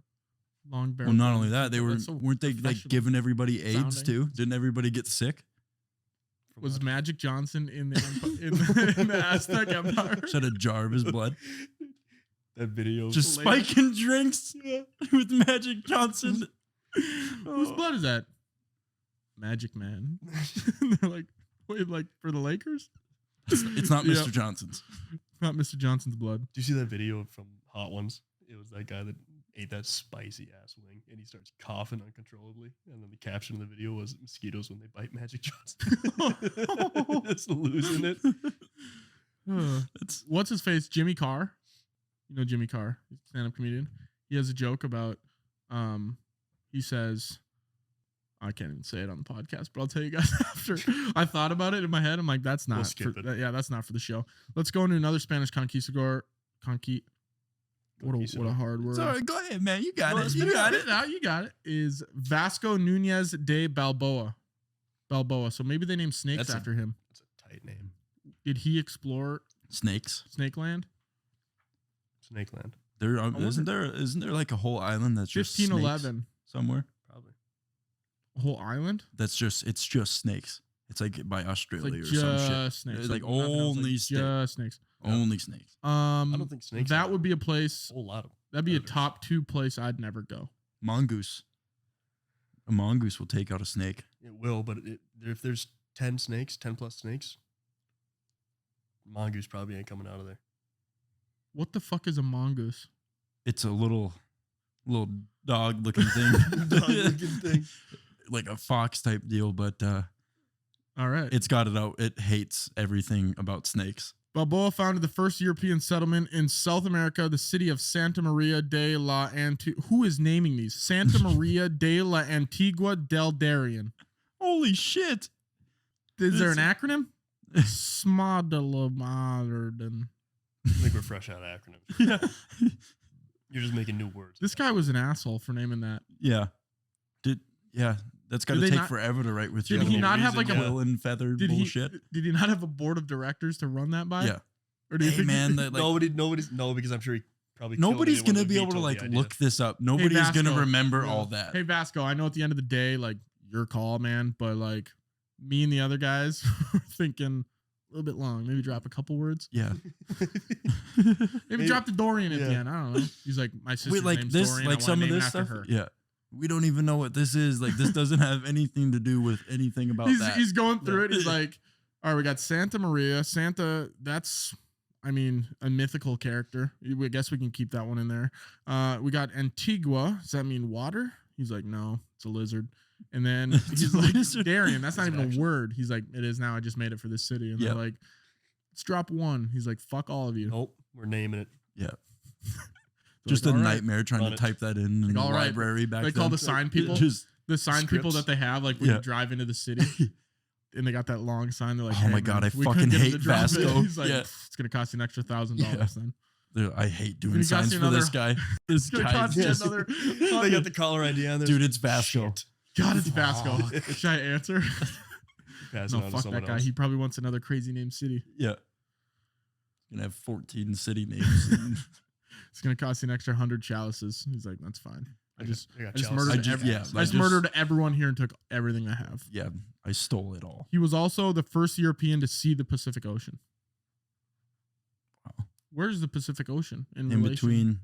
Long barrel. Well, not only guns. that, they That's so weren't they like professional giving everybody AIDS sounding. too? Didn't everybody get sick? From Was what? Magic Johnson in the in the Aztec Empire? Just had a jar of his blood. that video? Just Later. spiking drinks with Magic Johnson. Whose blood is that? Magic Man. They're like, wait, like for the Lakers? It's not Yeah. Mr. Johnson's. Not Mr. Johnson's blood. Do you see that video from Hot Ones? It was that guy that ate that spicy ass wing, and he starts coughing uncontrollably. And then the caption of the video was "Mosquitoes when they bite Magic Johnson." Just losing it. What's his face? Jimmy Carr. You know Jimmy Carr, he's a stand-up comedian. He has a joke about, he says, I can't even say it on the podcast, but I'll tell you guys after. I thought about it in my head. I'm like, that's not skip for, it. yeah, that's not for the show. Let's go into another Spanish conquistador. what a hard word. Sorry, go ahead, man. You got No, it. spit You got it. out. You got it. Is Vasco Nunez de Balboa. So maybe they named snakes after him. That's a tight name. Did he explore Snakes. Snake Land? Snake Land. There isn't there like a whole island that's just 1511. snakes somewhere? Probably. A whole island? It's just snakes. It's like by It's Australia like or some shit. just snakes. It's like nothing else, only like snakes. just snakes. Only snakes. I don't think snakes. That would be a place. a whole lot of. That'd be a predators. top 2 place I'd never go. Mongoose. A mongoose will take out a snake. It will, but if there's 10 plus snakes, mongoose probably ain't coming out of there. What the fuck is a mongoose? It's a little dog looking thing. Dog-looking thing. Like a fox type deal, but All right. it's got it out. It hates everything about snakes. Balboa founded the first European settlement in South America, the city of Santa Maria de la Antigua. Who is naming these? Santa Maria de la Antigua del Darien. Holy shit. Is there an acronym? Smadalamarden. I think we're fresh out of acronyms. Yeah. You're just making new words. This guy was an asshole for naming that. Yeah. That's got Did to they take not- forever to write with Did your he little not have like a? quill and feather Did bullshit. Did he not have a board of directors to run that by? Yeah. Or do you Hey think man, that, like, No, because I'm sure he probably. nobody's killed gonna anyone be that able to vetoed like the idea. look this up. Nobody's gonna Vasco. remember Yeah. all that. Hey Vasco, I know at the end of the day, like your call, man, but like me and the other guys were thinking a little bit long. Maybe drop a couple words. Yeah. Maybe drop the Dorian at the Yeah. end. I don't know. He's like, my sister's Wait, like name's this, Dorian. like I some wanna of name it this after stuff. her. Yeah. We don't even know what this is. Like this doesn't have anything to do with anything about that. He's going through Yeah. it. He's like, all right, we got Santa Maria. Santa, that's, I mean, a mythical character. I guess we can keep that one in there. We got Antigua. Does that mean water? He's like, no, it's a lizard. And then It's he's a like, lizard. Darien, that's not It's even actually- a word. He's like, it is now. I just made it for this city. And Yeah. they're like, let's drop one. He's like, fuck all of you. Nope, we're naming it. Yeah. They're Just like, a all right. nightmare trying Run to it. type that in the all right. library back They then. call the sign people. Just The sign people that Scripts. they have, like when Yeah. you drive into the city. And they got that long sign. They're like, Oh hey, my God, man, I we fucking couldn't get him to hate drop it." Vasco. He's like, Yeah. it's going to cost you an extra $1,000 Yeah. then. I hate doing Gonna cost signs you for this another- guy. This It's going to guy, cost you just- another. They got the caller ID on there. dude, it's Vasco. God, it's Vasco. Should I answer? Pass No, it on to fuck someone that guy. else. He probably wants another crazy name city. Yeah. Gonna have 14 city names. It's going to cost you an extra 100 chalices. He's like, that's fine. I just chalices. murdered I just- yeah, I just murdered everyone here and took everything I have. Yeah, I stole it all. He was also the first European to see the Pacific Ocean. Wow. Where's the Pacific Ocean In relation?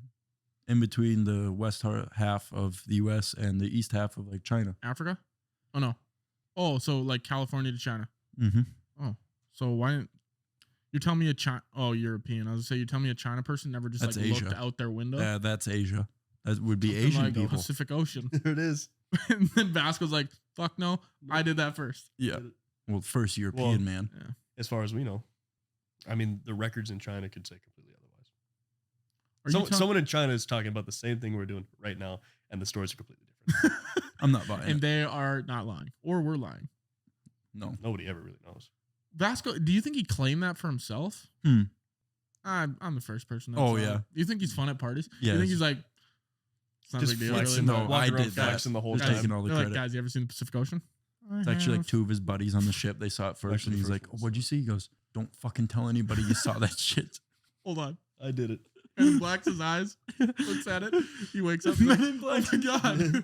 between the west half of the U.S. and the east half of like China. Africa? Oh no. Oh, so like California to China. Mm-hmm. Oh, so why didn't you're telling me a China? Oh, European. I was gonna say you're telling me a China person never just That's like Asia. looked out their window. That's Asia. That would be Something Asian like people. Pacific Ocean. There it is. And then Vasco's like, "Fuck no, I did that first." Yeah. Well, first European Well, man. As far as we know, I mean, the records in China could say completely otherwise. Are you tell- Someone in China is talking about the same thing we're doing right now, and the stories are completely different. I'm not buying and it. they are not lying, or we're lying. No. Nobody ever really knows. Vasco, do you think he claimed that for himself? Hmm. I'm the first person. That Oh, saw yeah. it. Do you think he's fun at parties? Yeah. You think he's like, it's not a Just big deal, flexing, really? No, walking I around did that. flexing the whole Just Guys, taking time. all the they're like, credit. guys, you ever seen the Pacific Ocean? It's actually like two of his buddies on the ship. They saw it first, Actually, and he's the like, first oh, one "What'd you see?" He goes, "Don't fucking tell anybody you saw that shit." Hold on. I did it. And he blacks his eyes, looks at it. He wakes up. He's like, Men in Black. oh my god!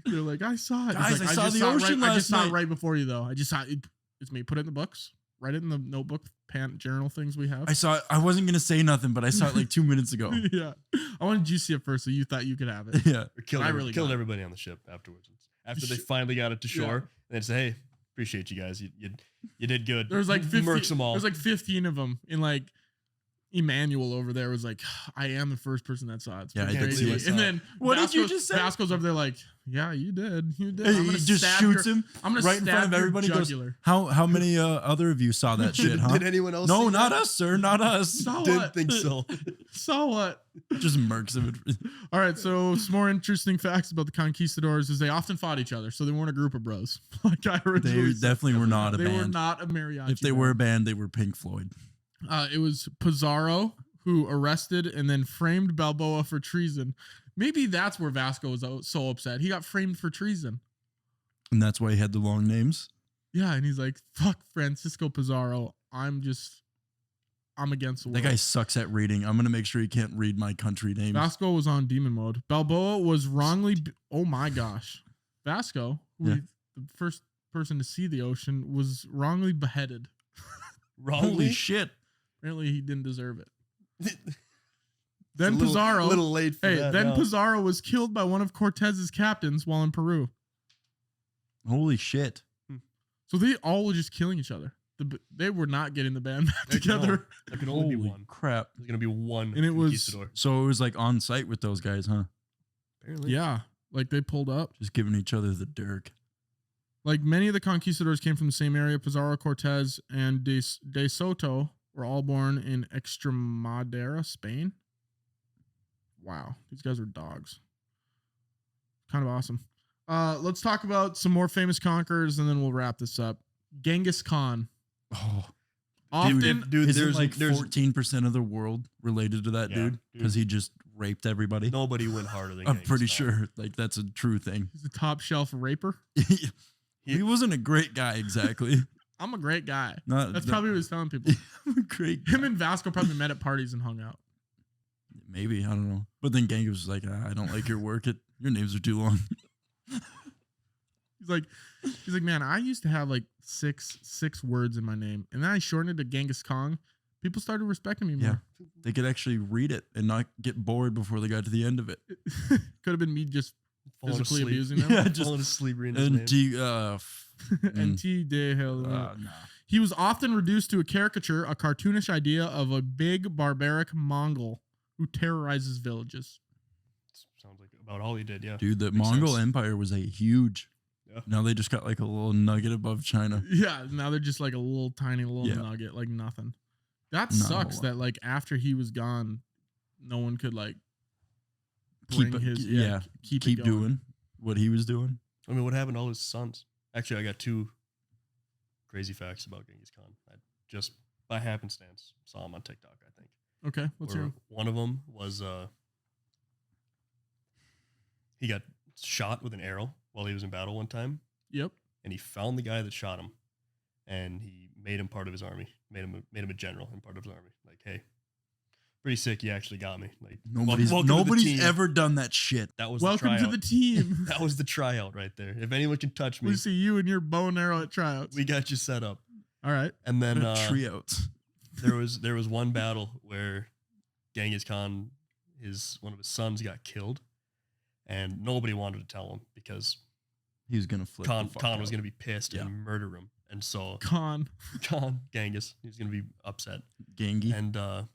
They're like, I saw it. He's Guys, like, I saw just the it ocean I last just saw it night. right before you, though. I just saw it. It's me. Put it in the books. Write it in the notebook, journal things we have. I saw it. I wasn't gonna say nothing, but I saw it like 2 minutes ago. Yeah, I wanted you to see it first, so you thought you could have it. Yeah. Or killed I really killed got it. everybody on the ship afterwards. After they Sh- finally got it to Yeah. shore, and they say, "Hey, appreciate you guys. You did good." There was like 15. Murks them all. There's like 15 of them, and like Emmanuel over there was like, I am the first person that saw it. It's Yeah, I pretty did crazy. see it. And then What did you Vasco's- just say? Vasco's over there like, yeah, you did. You did. Hey, I'm he gonna just stab shoots your- him I'm gonna right in front stab of your everybody. Goes, jugular. how many other of you saw that shit? Huh? Did anyone else? No, see not that? us, sir. Not us. So Didn't what? think so. So what? Just murks him. All right. So some more interesting facts about the Conquistadors is they often fought each other. So they weren't a group of bros. Like I They originally said. definitely were not a They band. were not a mariachi. If they band. were a band, they were Pink Floyd. It was Pizarro, who arrested and then framed Balboa for treason. Maybe that's where Vasco was so upset. He got framed for treason. And that's why he had the long names. Yeah, and he's like, fuck Francisco Pizarro. I'm against the world. That guy sucks at reading. I'm going to make sure he can't read my country names. Vasco was on demon mode. Balboa was wrongly... Oh my gosh. Vasco, who the first person to see the ocean, was wrongly beheaded. Wrongly? Holy shit. Apparently he didn't deserve it. Then Pizarro... A little late for that. Then now. Pizarro was killed by one of Cortes's captains while in Peru. Holy shit. So they all were just killing each other. They were not getting the band back together. There could only be Holy one. crap. There's going to be one And it was- conquistador. So it was like on site with those guys, huh? Apparently. Yeah, like they pulled up. Just giving each other the dirk. Like many of the conquistadors came from the same area. Pizarro, Cortes, and de Soto were all born in Extremadura, Spain. Wow, these guys are dogs. Kind of awesome. Let's talk about some more famous conquerors, and then we'll wrap this up. Genghis Khan. Oh, Often, Dude, isn't there's like there's 14% of the world related to that Yeah, dude? dude. Because he just raped everybody. nobody went harder than I'm Genghis pretty Khan. sure like that's a true thing. he's a top shelf raper. He wasn't a great guy exactly. I'm a great guy. Not, That's probably what he's telling people. I'm a great Him and Vasco probably met at parties and hung out. Maybe, I don't know. But then Genghis was like, I don't like your work. Your names are too long. He's like, man, I used to have like six words in my name, and then I shortened it to Genghis Khan. People started respecting me more. They could actually read it and not get bored before they got to the end of it. Could have been me just Falling physically asleep. abusing them. Yeah, Just just falling asleep reading his name. NT de hell. nah. He was often reduced to a caricature, a cartoonish idea of a big barbaric Mongol who terrorizes villages. Sounds like about all he did, yeah. Dude, the Makes Mongol sense. Empire was a huge. Yeah. Now they just got like a little nugget above China. Yeah, now they're just like a little tiny little Yeah. nugget, like nothing. That Not a sucks lot. that like after he was gone, no one could like Keep bring it- his yeah, keep Keep it going. doing what he was doing. I mean, what happened to all his sons? Actually, I got two crazy facts about Genghis Khan. I just by happenstance saw him on TikTok, I think. Okay, let's hear Where 'em. one of them was he got shot with an arrow while he was in battle one time, Yep. and he found the guy that shot him, and he made him part of his army. Made him a general and part of his army. Like, hey, pretty sick. You actually got me. Like, Nobody's welcome to the nobody's team. ever done that shit. That was Welcome the to tryout. the team. That was the tryout right there. If anyone can touch me, We see you and your bow and arrow at tryouts. we got you set up. All right. And then Trios. there was one battle where Genghis Khan, one of his sons got killed, and nobody wanted to tell him because He was gonna flip. Khan was going to be pissed Yeah. and murder him, and so Khan. Genghis, he was going to be upset, Gangi. and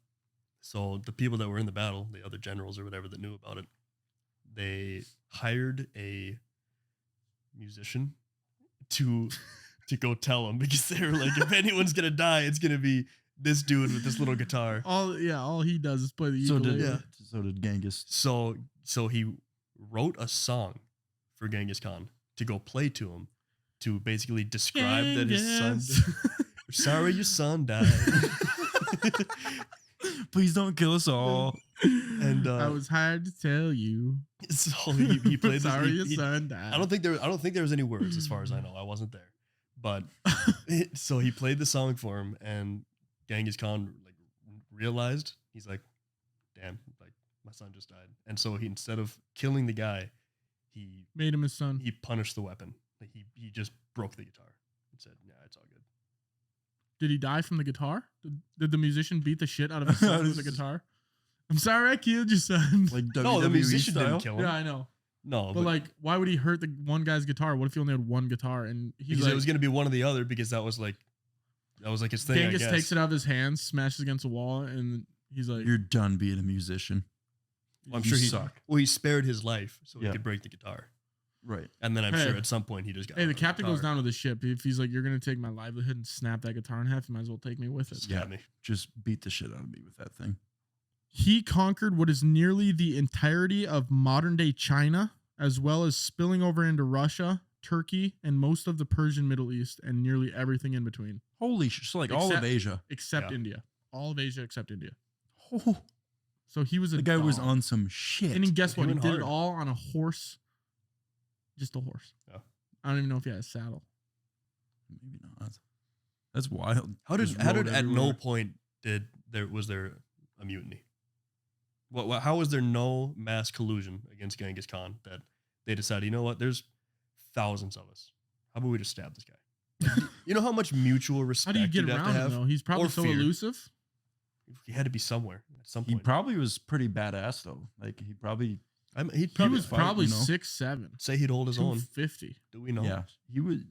so the people that were in the battle, the other generals or whatever that knew about it, they hired a musician to go tell him, because they were like, if anyone's gonna die, it's gonna be this dude with this little guitar. All he does is play the So ukulele. did so did Genghis. So he wrote a song for Genghis Khan to go play to him, to basically describe that his son. Sorry, your son died. Please don't kill us all. And I was hired to tell you. so he played this. Sorry, your he- son died. I don't think there was any words, as far as I know. I wasn't there, but so he played the song for him, and Genghis Khan like realized, he's like, damn, like my son just died, and so he, instead of killing the guy, he Made him his son. punished the weapon. Like he just broke the guitar and said, yeah, it's all good. Did he die from the guitar? Did the musician beat the shit out of his son with the guitar? I'm sorry I killed your son. Like No, the WWE musician style. didn't kill him. Yeah, I know. No, But like, why would he hurt the one guy's guitar? What if he only had one guitar? And he's because like, it was gonna be one or the other, because that was like his thing. Genghis I guess. takes it out of his hands, smashes against a wall, and he's like, You're done being a musician. I'm You sure he suck. Well, he spared his life so he Yeah. could break the guitar, Right. and then I'm Hey. sure at some point he just got. hey, out the of captain goes guitar. down with the ship. If he's like, you're going to take my livelihood and snap that guitar in half, you might as well take me with it. Just Yeah. got me. Just beat the shit out of me with that thing. He conquered what is nearly the entirety of modern day China, as well as spilling over into Russia, Turkey, and most of the Persian Middle East, and nearly everything in between, Holy shit. So like all of Except- Asia. except Yeah. India. All of Asia except India. Oh, So he was a the guy was dog. on some shit. And then guess He what? He went did hard. it all on a horse. Just a horse. Yeah. I don't even know if he had a saddle. Maybe not. That's wild. How did Just at rode no everywhere. point was there a mutiny? How was there no mass collusion against Genghis Khan that they decided, you know what, there's thousands of us. How about we just stab this guy? Like, you know how much mutual How respect do you get you'd have to around him, have? though? He's probably Or so fear. elusive. He had to be somewhere at some He point. probably was pretty badass though. Like he probably, He'd He probably was fight, probably you know? 6'7", say he'd hold his own. 250. Do we know? yeah, he was.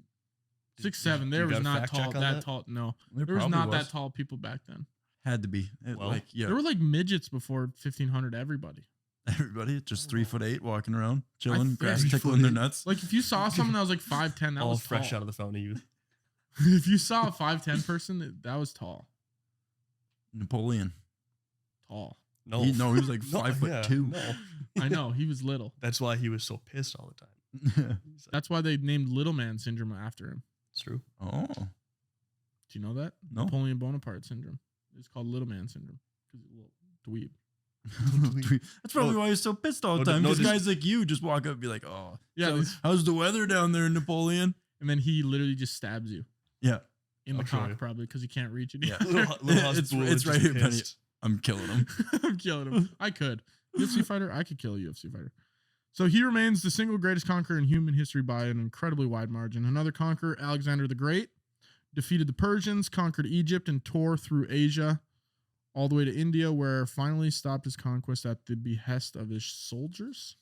6'7". There You was got a not fact tall. check on That that? tall. No, There there was probably not that tall people back then. Had to be. Well, Like yeah, There were like midgets before 1500. Everybody. everybody just 3'8" walking around, I chilling, think- grass 3'8". tickling their nuts. Like if you saw someone that was like 5'10", that all was fresh tall. out of the fountain of youth. If you saw a 5'10" person, that was tall. Napoleon. Tall. No, He was like No, 5'2". No. I know he was little. That's why he was so pissed all the time. He's like, That's why they named Little Man syndrome after him. it's true. Oh, Do you know that? No. Napoleon Bonaparte syndrome. It's called Little Man syndrome because he's a little dweeb. that's probably why he's so pissed all the No, time. no, Because this- guys like you just walk up and be like, "Oh, Yeah, so these- how's the weather down there, Napoleon?" And then he literally just stabs you Yeah, in the I'll show cock you. probably because he can't reach it. Yeah. Little It's hospital right just here, Penny. pissed. I'm killing him. I'm killing him. I could. UFC fighter? I could kill a UFC fighter. So he remains the single greatest conqueror in human history by an incredibly wide margin. Another conqueror, Alexander the Great, defeated the Persians, conquered Egypt, and tore through Asia all the way to India, where finally stopped his conquest at the behest of his soldiers.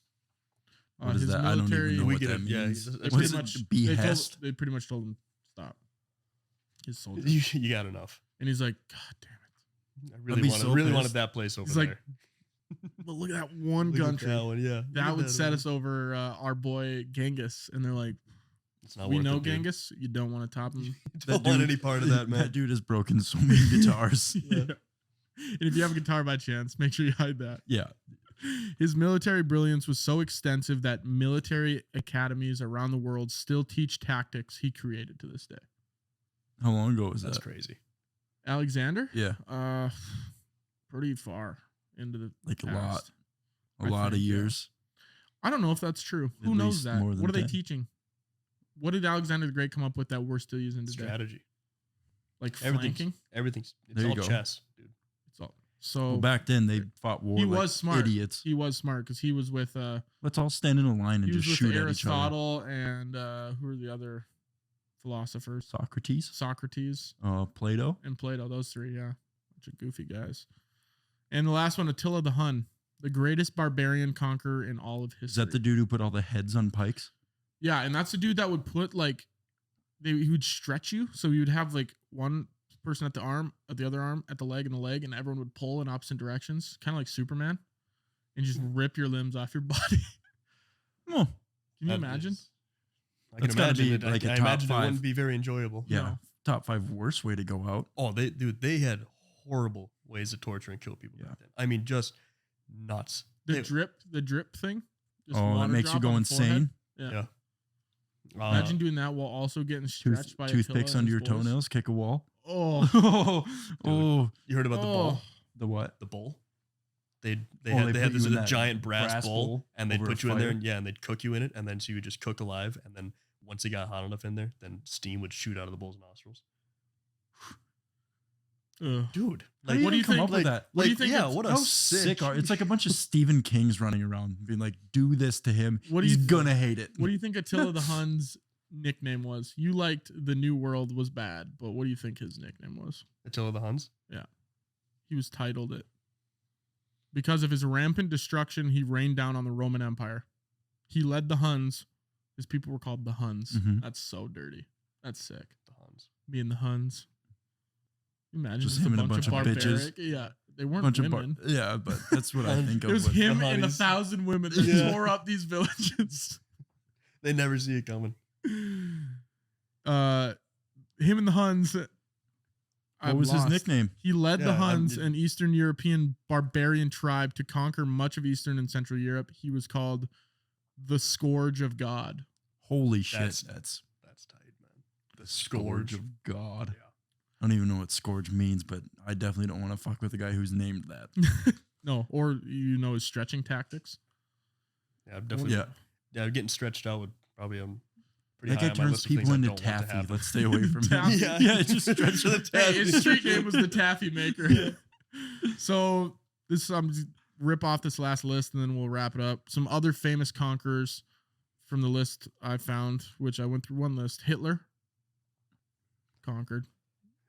What is that? I don't even know We what get that it. Yeah, means. it's- They it's What's pretty it? much Behest? They pretty much told him stop. His soldiers, You got enough. and he's like, God damn it! I I'd really be wanted, so really pissed. wanted that place over He's like, there. But look at that one Look at country. that one, yeah. That Look would at set one. us over our boy Genghis, and they're like, It's not we worth know it, dude. Genghis. You don't want to top him. Don't want any part of that, man. That dude has broken so many guitars. Yeah. And if you have a guitar by chance, make sure you hide that. Yeah. His military brilliance was so extensive that military academies around the world still teach tactics he created to this day. How long ago was That's that? crazy. Alexander? Yeah. Pretty far into the Like a past. lot. A I lot of think, yeah. years. I don't know if that's true. At Who knows least that? more than What are they 10. teaching? What did Alexander the Great come up with that we're still using today? Strategy. Like Everything's flanking? everything's it's There you all go. chess, dude. It's all. So Well, back then they fought war he like was smart. idiots. He was smart because he was with Let's all stand in a line and he was just with shoot at each other. Aristotle and who are the other philosophers? Socrates, Socrates Plato. and Plato. Those three, yeah, bunch of goofy guys. And the last one, Attila the Hun, the greatest barbarian conqueror in all of history. Is that the dude who put all the heads on pikes? Yeah, and that's the dude that would put like he would stretch you, so you would have like one person at the arm, at the other arm, at the leg, and the leg, and everyone would pull in opposite directions, kind of like Superman, and just rip your limbs off your body. Oh, Can you That imagine? is- I can That's gotta imagine be it. like a I top imagine it 5. wouldn't be very enjoyable. yeah. No. Top 5 worst way to go out. Oh, they had horrible ways to torture and kill people Yeah. back then. I mean, just nuts. The They- drip thing. Just Oh, that water makes you drop go on the forehead. insane. Yeah. Yeah. Imagine doing that while also getting stretched by Toothpicks Attila under your and his boys. toenails, kick a wall. Oh, Oh, You heard about the bull? the what? The bull? They Oh, had they they had put this you in that giant brass brass bowl, bowl and they'd over put a you in there, fire? and and they'd cook you in it, and then so you would just cook alive, and then once it got hot enough in there, then steam would shoot out of the bull's nostrils. Ugh. Dude, How do what do you come think- up with that? what do you think Yeah, it's- what a How sick. sick are it's like a bunch of Stephen Kings running around being like, do this to him. What do He's you gonna hate it. What do you think Attila the Hun's nickname was? You liked the New World was bad, but what do you think his nickname was? Attila the Huns. He was titled it. Because of his rampant destruction, he rained down on the Roman Empire. He led the Huns. His people were called the Huns. Mhm. That's so dirty. That's sick. The Huns. Me and the Huns. Imagine Just just him a and a bunch of bunch of bitches. barbaric. Yeah, they weren't Bunch women. yeah, but that's what I think It of. was with- him the and 1,000 Hunnies. women that Yeah. tore up these villages. They never see it coming. Him and the Huns. What was his nickname? He led the Yeah, Huns, an Eastern European barbarian tribe, to conquer much of Eastern and Central Europe. He was called the Scourge of God. Holy shit! That's- That's That's tight, man. The Scourge Scourge. of God. Yeah. I don't even know what Scourge means, but I definitely don't want to fuck with the guy who's named that. No, or his stretching tactics. Yeah, I'm definitely. Yeah. Yeah, getting stretched out would probably pretty That high guy on my turns list of things people I into don't want to taffy. happen. Let's stay away from him. Taffy. Yeah, just stretch the Hey, taffy. his street name was the Taffy Maker. So this rip off this last list and then we'll wrap it up. Some other famous conquerors from the list I found, which I went through one list. Hitler conquered,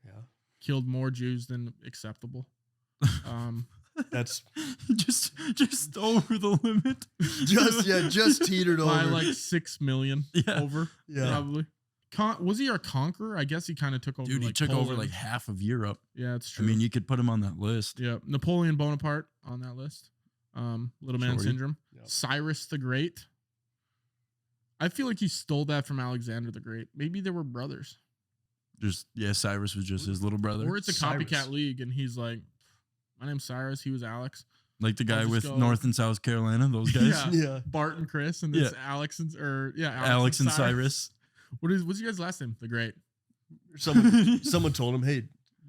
Yeah, killed more Jews than acceptable. that's just over the limit. just teetered by over. like 6 million Yeah. over. Yeah. Probably. Was he our conqueror? I guess he kind of took over. Dude, he like took over Poland. like half of Europe. Yeah, it's I true. mean, you could put him on that list. Yeah, Napoleon Bonaparte on that list. Little man Shorty. syndrome. Yep. Cyrus the Great. I feel like he stole that from Alexander the Great. Maybe they were brothers. Cyrus was just his little brother. Or it's a Cyrus. copycat league, and he's like, my name's Cyrus. He was Alex. Like the guy just with go- North and South Carolina, those guys. Yeah. Yeah. Bart and Chris, and it's Alex and Alex and Cyrus. What's your guys' last name? The Great. Someone told him, "Hey,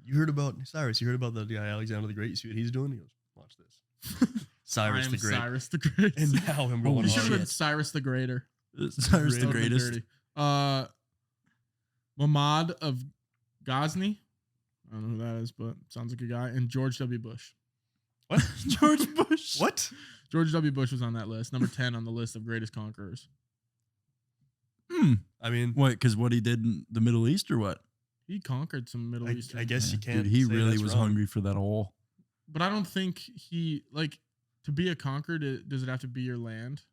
you heard about Cyrus? You heard about the guy Alexander the Great? You see what he's doing?" He goes, "Watch this." Cyrus I am the Great. Cyrus the Great. And now him Holy going you should hard. have been Cyrus the Greater. Cyrus the That would've been greatest. dirty. Mahmud of Ghazni. I don't know who that is, but sounds like a guy. And George W. Bush. What? George Bush. What? George W. Bush was on that list, number 10 on the list of greatest conquerors. I mean, What? Because what he did in the Middle East or what? He conquered some Middle Eastern. I guess you can't. Dude, he say really that's was wrong. hungry for that oil. But I don't think to be a conquered, does it have to be your land?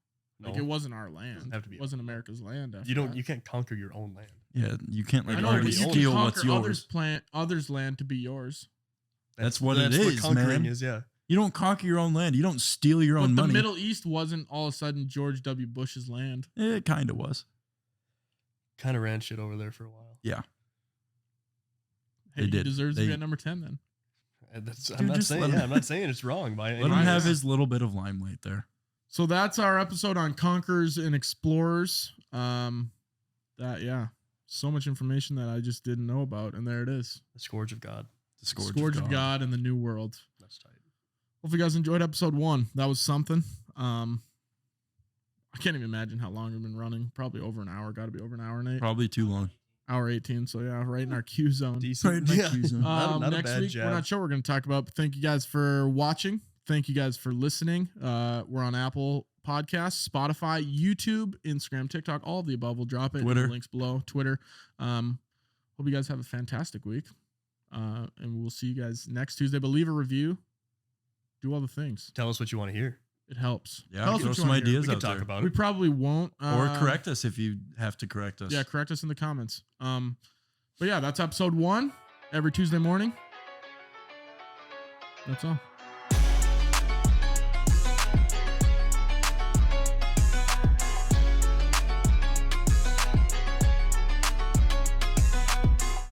No, Like it wasn't our land. Doesn't have to be It wasn't America's land. After you don't. that. You can't conquer your own land. Yeah, you can't I like know, I know, already but you can steal what's conquer yours. others' land to be yours. That's what it is, conquering man. is. Yeah. You don't conquer your own land. You don't steal your But own the money. Middle East wasn't all of a sudden George W. Bush's land. It kind of was. Kind of ran shit over there for a while. Yeah. Hey, They he did. deserves to They- be at number 10 then. And that's, Dude, I'm not just saying. let Yeah, him- I'm not saying it's wrong by any Let him means. have his little bit of limelight there. So that's our episode on conquerors and explorers. So much information that I just didn't know about, and there it is. The Scourge of God. The Scourge of God and the New World. That's tight. Hope you guys enjoyed episode 1. That was something. I can't even imagine how long we've been running. Probably over an hour. Got to be over an hour and 8. Probably too long. Hour 18. So yeah, right in our Q zone. Decent. Right, Yeah. Q zone. Not a Next bad week, jab. we're not sure what we're going to talk about, but thank you guys for watching. Thank you guys for listening. We're on Apple Podcasts, Spotify, YouTube, Instagram, TikTok, all of the above. We'll drop it. Twitter. In the links below. Twitter. Hope you guys have a fantastic week. And we'll see you guys next Tuesday. But leave a review. Do all the things. Tell us what you want to hear. It helps. Yeah, Tell us throw what you some wanna hear. ideas We out can talk there. about We it. probably won't. Or correct us if you have to correct us. Yeah, correct us in the comments. But yeah, that's episode 1 every Tuesday morning. That's all.